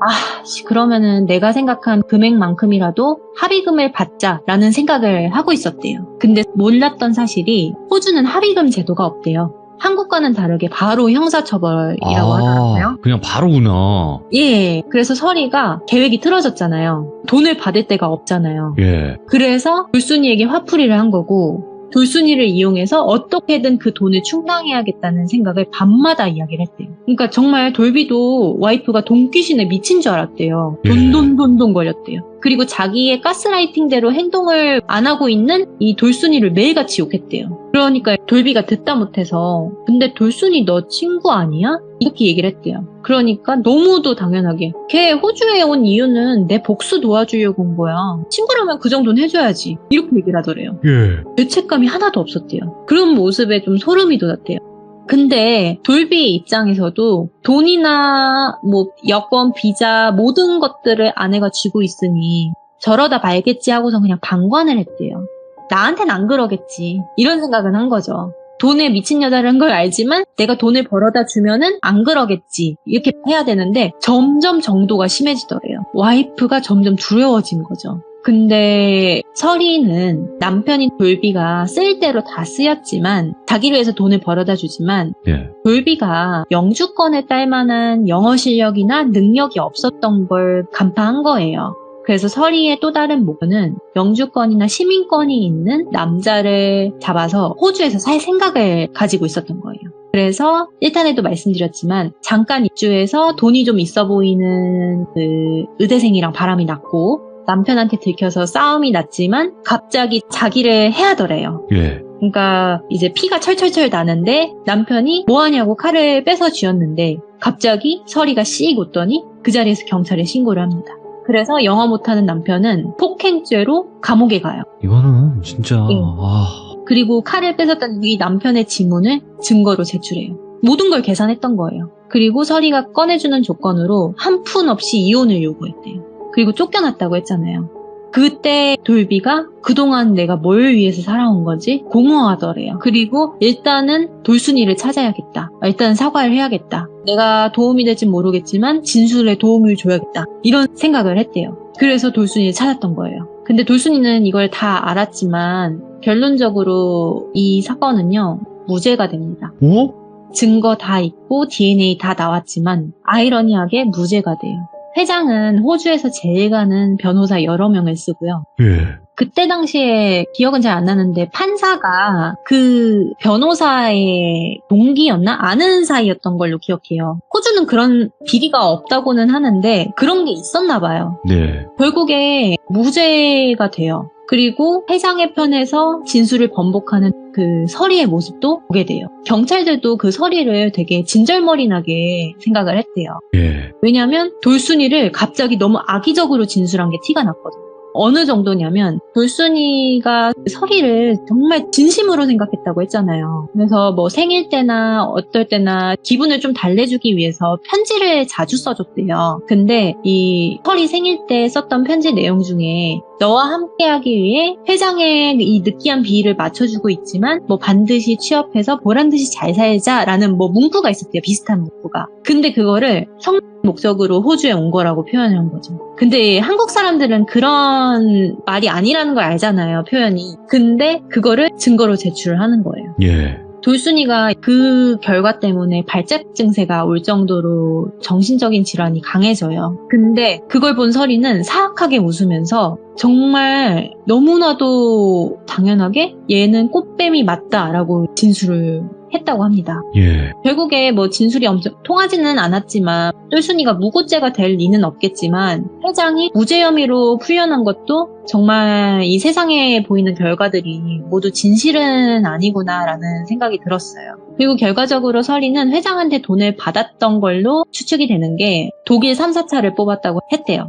그러면은 내가 생각한 금액만큼이라도 합의금을 받자라는 생각을 하고 있었대요. 근데 몰랐던 사실이 호주는 합의금 제도가 없대요. 한국과는 다르게 바로 형사처벌이라고 하더라고요. 그냥 바로구나. 예, 그래서 설이가 계획이 틀어졌잖아요. 돈을 받을 데가 없잖아요. 예. 그래서 돌순이에게 화풀이를 한 거고 돌순이를 이용해서 어떻게든 그 돈을 충당해야겠다는 생각을 밤마다 이야기를 했대요. 그러니까 정말 돌비도 와이프가 돈귀신에 미친 줄 알았대요. 돈돈돈돈 거렸대요. 그리고 자기의 가스라이팅대로 행동을 안 하고 있는 이 돌순이를 매일같이 욕했대요. 그러니까 돌비가 듣다 못해서 근데 돌순이 너 친구 아니야? 이렇게 얘기를 했대요. 그러니까 너무도 당연하게 걔 호주에 온 이유는 내 복수 도와주려고 온 거야. 친구라면 그 정도는 해줘야지. 이렇게 얘기를 하더래요. 예. 죄책감이 하나도 없었대요. 그런 모습에 좀 소름이 돋았대요. 근데 돌비 입장에서도 돈이나 뭐 여권, 비자 모든 것들을 아내가 쥐고 있으니 저러다 말겠지 하고서 그냥 방관을 했대요. 나한텐 안 그러겠지. 이런 생각은 한 거죠. 돈에 미친 여자라는 걸 알지만 내가 돈을 벌어다 주면은 안 그러겠지. 이렇게 해야 되는데 점점 정도가 심해지더래요. 와이프가 점점 두려워진 거죠. 근데 설이는 남편인 돌비가 쓸 대로 다 쓰였지만 자기를 위해서 돈을 벌어다 주지만 예. 돌비가 영주권에 딸 만한 영어 실력이나 능력이 없었던 걸 간파한 거예요. 그래서 서리의 또 다른 목표는 영주권이나 시민권이 있는 남자를 잡아서 호주에서 살 생각을 가지고 있었던 거예요. 그래서 1탄에도 말씀드렸지만 잠깐 입주해서 돈이 좀 있어 보이는 그 의대생이랑 바람이 났고 남편한테 들켜서 싸움이 났지만 갑자기 자기를 해하더래요. 예. 그러니까 이제 피가 철철철 나는데 남편이 뭐하냐고 칼을 빼서 쥐었는데 갑자기 서리가 씩 웃더니 그 자리에서 경찰에 신고를 합니다. 그래서 영어 못하는 남편은 폭행죄로 감옥에 가요. 이거는 진짜 예. 그리고 칼을 뺏었던 이 남편의 지문을 증거로 제출해요. 모든 걸 계산했던 거예요. 그리고 서리가 꺼내주는 조건으로 한 푼 없이 이혼을 요구했대요. 그리고 쫓겨났다고 했잖아요. 그때 돌비가 그동안 내가 뭘 위해서 살아온 거지? 공허하더래요. 그리고 일단은 돌순이를 찾아야겠다. 일단 사과를 해야겠다. 내가 도움이 될진 모르겠지만 진술에 도움을 줘야겠다. 이런 생각을 했대요. 그래서 돌순이를 찾았던 거예요. 근데 돌순이는 이걸 다 알았지만 결론적으로 이 사건은요. 무죄가 됩니다. 어? 증거 다 있고 DNA 다 나왔지만 아이러니하게 무죄가 돼요. 회장은 호주에서 제일 가는 변호사 여러 명을 쓰고요. 예. 그때 당시에 기억은 잘 안 나는데 판사가 그 변호사의 동기였나? 아는 사이였던 걸로 기억해요. 호주는 그런 비리가 없다고는 하는데 그런 게 있었나 봐요. 네. 결국에 무죄가 돼요. 그리고 회장의 편에서 진술을 번복하는 그 서리의 모습도 보게 돼요. 경찰들도 그 서리를 되게 진절머리나게 생각을 했대요. 예. 왜냐하면 돌순이를 갑자기 너무 악의적으로 진술한 게 티가 났거든요. 어느 정도냐면 돌순이가 서리를 정말 진심으로 생각했다고 했잖아요. 그래서 뭐 생일 때나 어떨 때나 기분을 좀 달래주기 위해서 편지를 자주 써줬대요. 근데 이 서리 생일 때 썼던 편지 내용 중에 너와 함께하기 위해 회장의 이 느끼한 비위를 맞춰주고 있지만 뭐 반드시 취업해서 보란듯이 잘 살자라는 뭐 문구가 있었대요. 비슷한 문구가. 근데 그거를 성 목적으로 호주에 온 거라고 표현을 한 거죠. 근데 한국 사람들은 그런 말이 아니라는 걸 알잖아요. 표현이. 근데 그거를 증거로 제출을 하는 거예요. 예. 돌순이가 그 결과 때문에 발작 증세가 올 정도로 정신적인 질환이 강해져요. 근데 그걸 본 서리는 사악하게 웃으면서 정말 너무나도 당연하게 얘는 꽃뱀이 맞다라고 진술을 했다고 합니다. 예. 결국에 뭐 진술이 엄청 통하지는 않았지만 똘순이가 무고죄가 될 리는 없겠지만 회장이 무죄 혐의로 풀려난 것도 정말 이 세상에 보이는 결과들이 모두 진실은 아니구나라는 생각이 들었어요. 그리고 결과적으로 서리는 회장한테 돈을 받았던 걸로 추측이 되는 게 독일 3, 4차를 뽑았다고 했대요.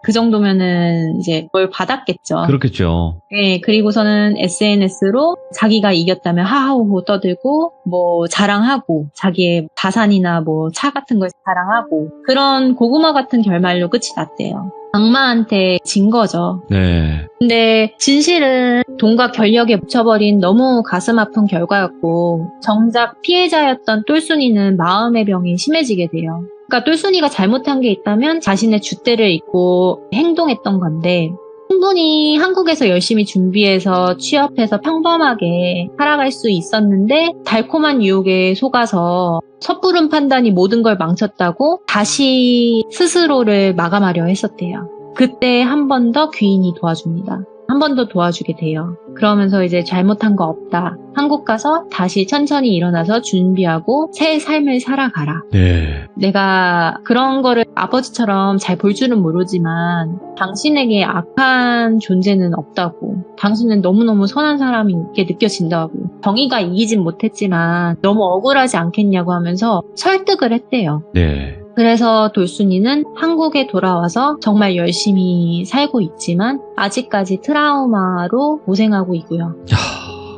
그 정도면은 이제 뭘 받았겠죠. 그렇겠죠. 네, 그리고서는 SNS로 자기가 이겼다면 하하호호 떠들고 뭐 자랑하고 자기의 자산이나 뭐 차 같은 걸 자랑하고 그런 고구마 같은 결말로 끝이 났대요. 악마한테 진 거죠. 네. 근데 진실은 돈과 권력에 묻혀버린 너무 가슴 아픈 결과였고 정작 피해자였던 똘순이는 마음의 병이 심해지게 돼요. 그러니까 똘순이가 잘못한 게 있다면 자신의 줏대를 잊고 행동했던 건데 충분히 한국에서 열심히 준비해서 취업해서 평범하게 살아갈 수 있었는데 달콤한 유혹에 속아서 섣부른 판단이 모든 걸 망쳤다고 다시 스스로를 마감하려 했었대요. 그때 한 번 더 귀인이 도와줍니다. 한 번 더 도와주게 돼요. 그러면서 이제 잘못한 거 없다. 한국 가서 다시 천천히 일어나서 준비하고 새 삶을 살아가라. 네. 내가 그런 거를 아버지처럼 잘 볼 줄은 모르지만 당신에게 악한 존재는 없다고. 당신은 너무너무 선한 사람이게 느껴진다고. 정의가 이기진 못했지만 너무 억울하지 않겠냐고 하면서 설득을 했대요. 네. 그래서 돌순이는 한국에 돌아와서 정말 열심히 살고 있지만 아직까지 트라우마로 고생하고 있고요.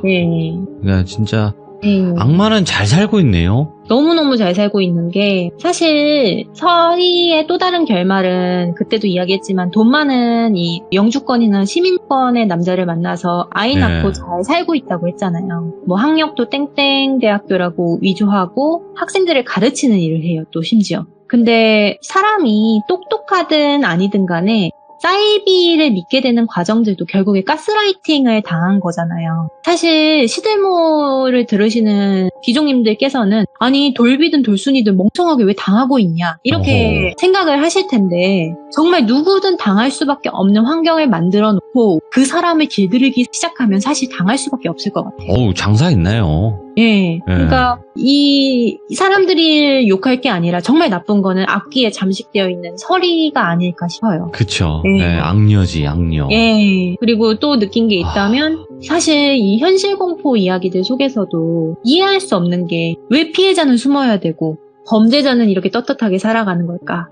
네. 그러니까 진짜 네. 악마는 잘 살고 있네요. 너무너무 잘 살고 있는 게 사실 서희의 또 다른 결말은 그때도 이야기했지만 돈 많은 이 영주권이나 시민권의 남자를 만나서 아이 네. 낳고 잘 살고 있다고 했잖아요. 뭐 학력도 땡땡 대학교라고 위조하고 학생들을 가르치는 일을 해요. 또 심지어. 근데 사람이 똑똑하든 아니든 간에 사이비를 믿게 되는 과정들도 결국에 가스라이팅을 당한 거잖아요. 사실 시들모를 들으시는 귀족님들께서는 아니 돌비든 돌순이든 멍청하게 왜 당하고 있냐 이렇게 생각을 하실 텐데 정말 누구든 당할 수밖에 없는 환경을 만들어 놓고 그 사람을 길들이기 시작하면 사실 당할 수밖에 없을 것 같아요. 어우, 장사했나요? 예. 그러니까 이 사람들이 욕할 게 아니라 정말 나쁜 거는 악기에 잠식되어 있는 서리가 아닐까 싶어요. 그쵸. 네. 네, 악녀지, 악녀. 예. 그리고 또 느낀 게 있다면 사실 이 현실 공포 이야기들 속에서도 이해할 수 없는 게 왜 피해자는 숨어야 되고 범죄자는 이렇게 떳떳하게 살아가는 걸까?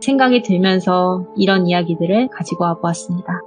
생각이 들면서 이런 이야기들을 가지고 와보았습니다.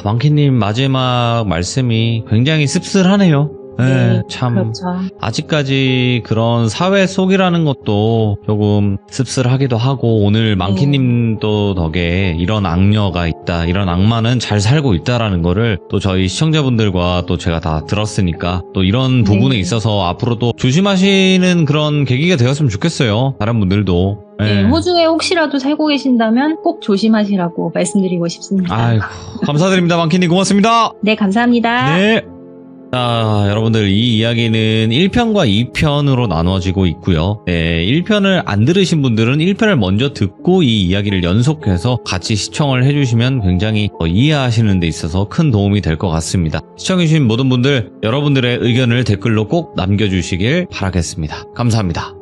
망키님 마지막 말씀이 굉장히 씁쓸하네요. 네, 참 그렇죠. 아직까지 그런 사회 속이라는 것도 조금 씁쓸하기도 하고 오늘 망키님도 덕에 이런 악녀가 있다, 이런 악마는 잘 살고 있다라는 거를 또 저희 시청자분들과 또 제가 다 들었으니까 또 이런 부분에 있어서 앞으로도 조심하시는 그런 계기가 되었으면 좋겠어요. 다른 분들도. 네, 호주에 혹시라도 살고 계신다면 꼭 조심하시라고 말씀드리고 싶습니다. 아이고, 감사드립니다. 망키님 고맙습니다. 네, 감사합니다. 네. 자, 여러분들 이 이야기는 1편과 2편으로 나눠지고 있고요. 네, 1편을 안 들으신 분들은 1편을 먼저 듣고 이 이야기를 연속해서 같이 시청을 해주시면 굉장히 이해하시는 데 있어서 큰 도움이 될 것 같습니다. 시청해주신 모든 분들, 여러분들의 의견을 댓글로 꼭 남겨주시길 바라겠습니다. 감사합니다.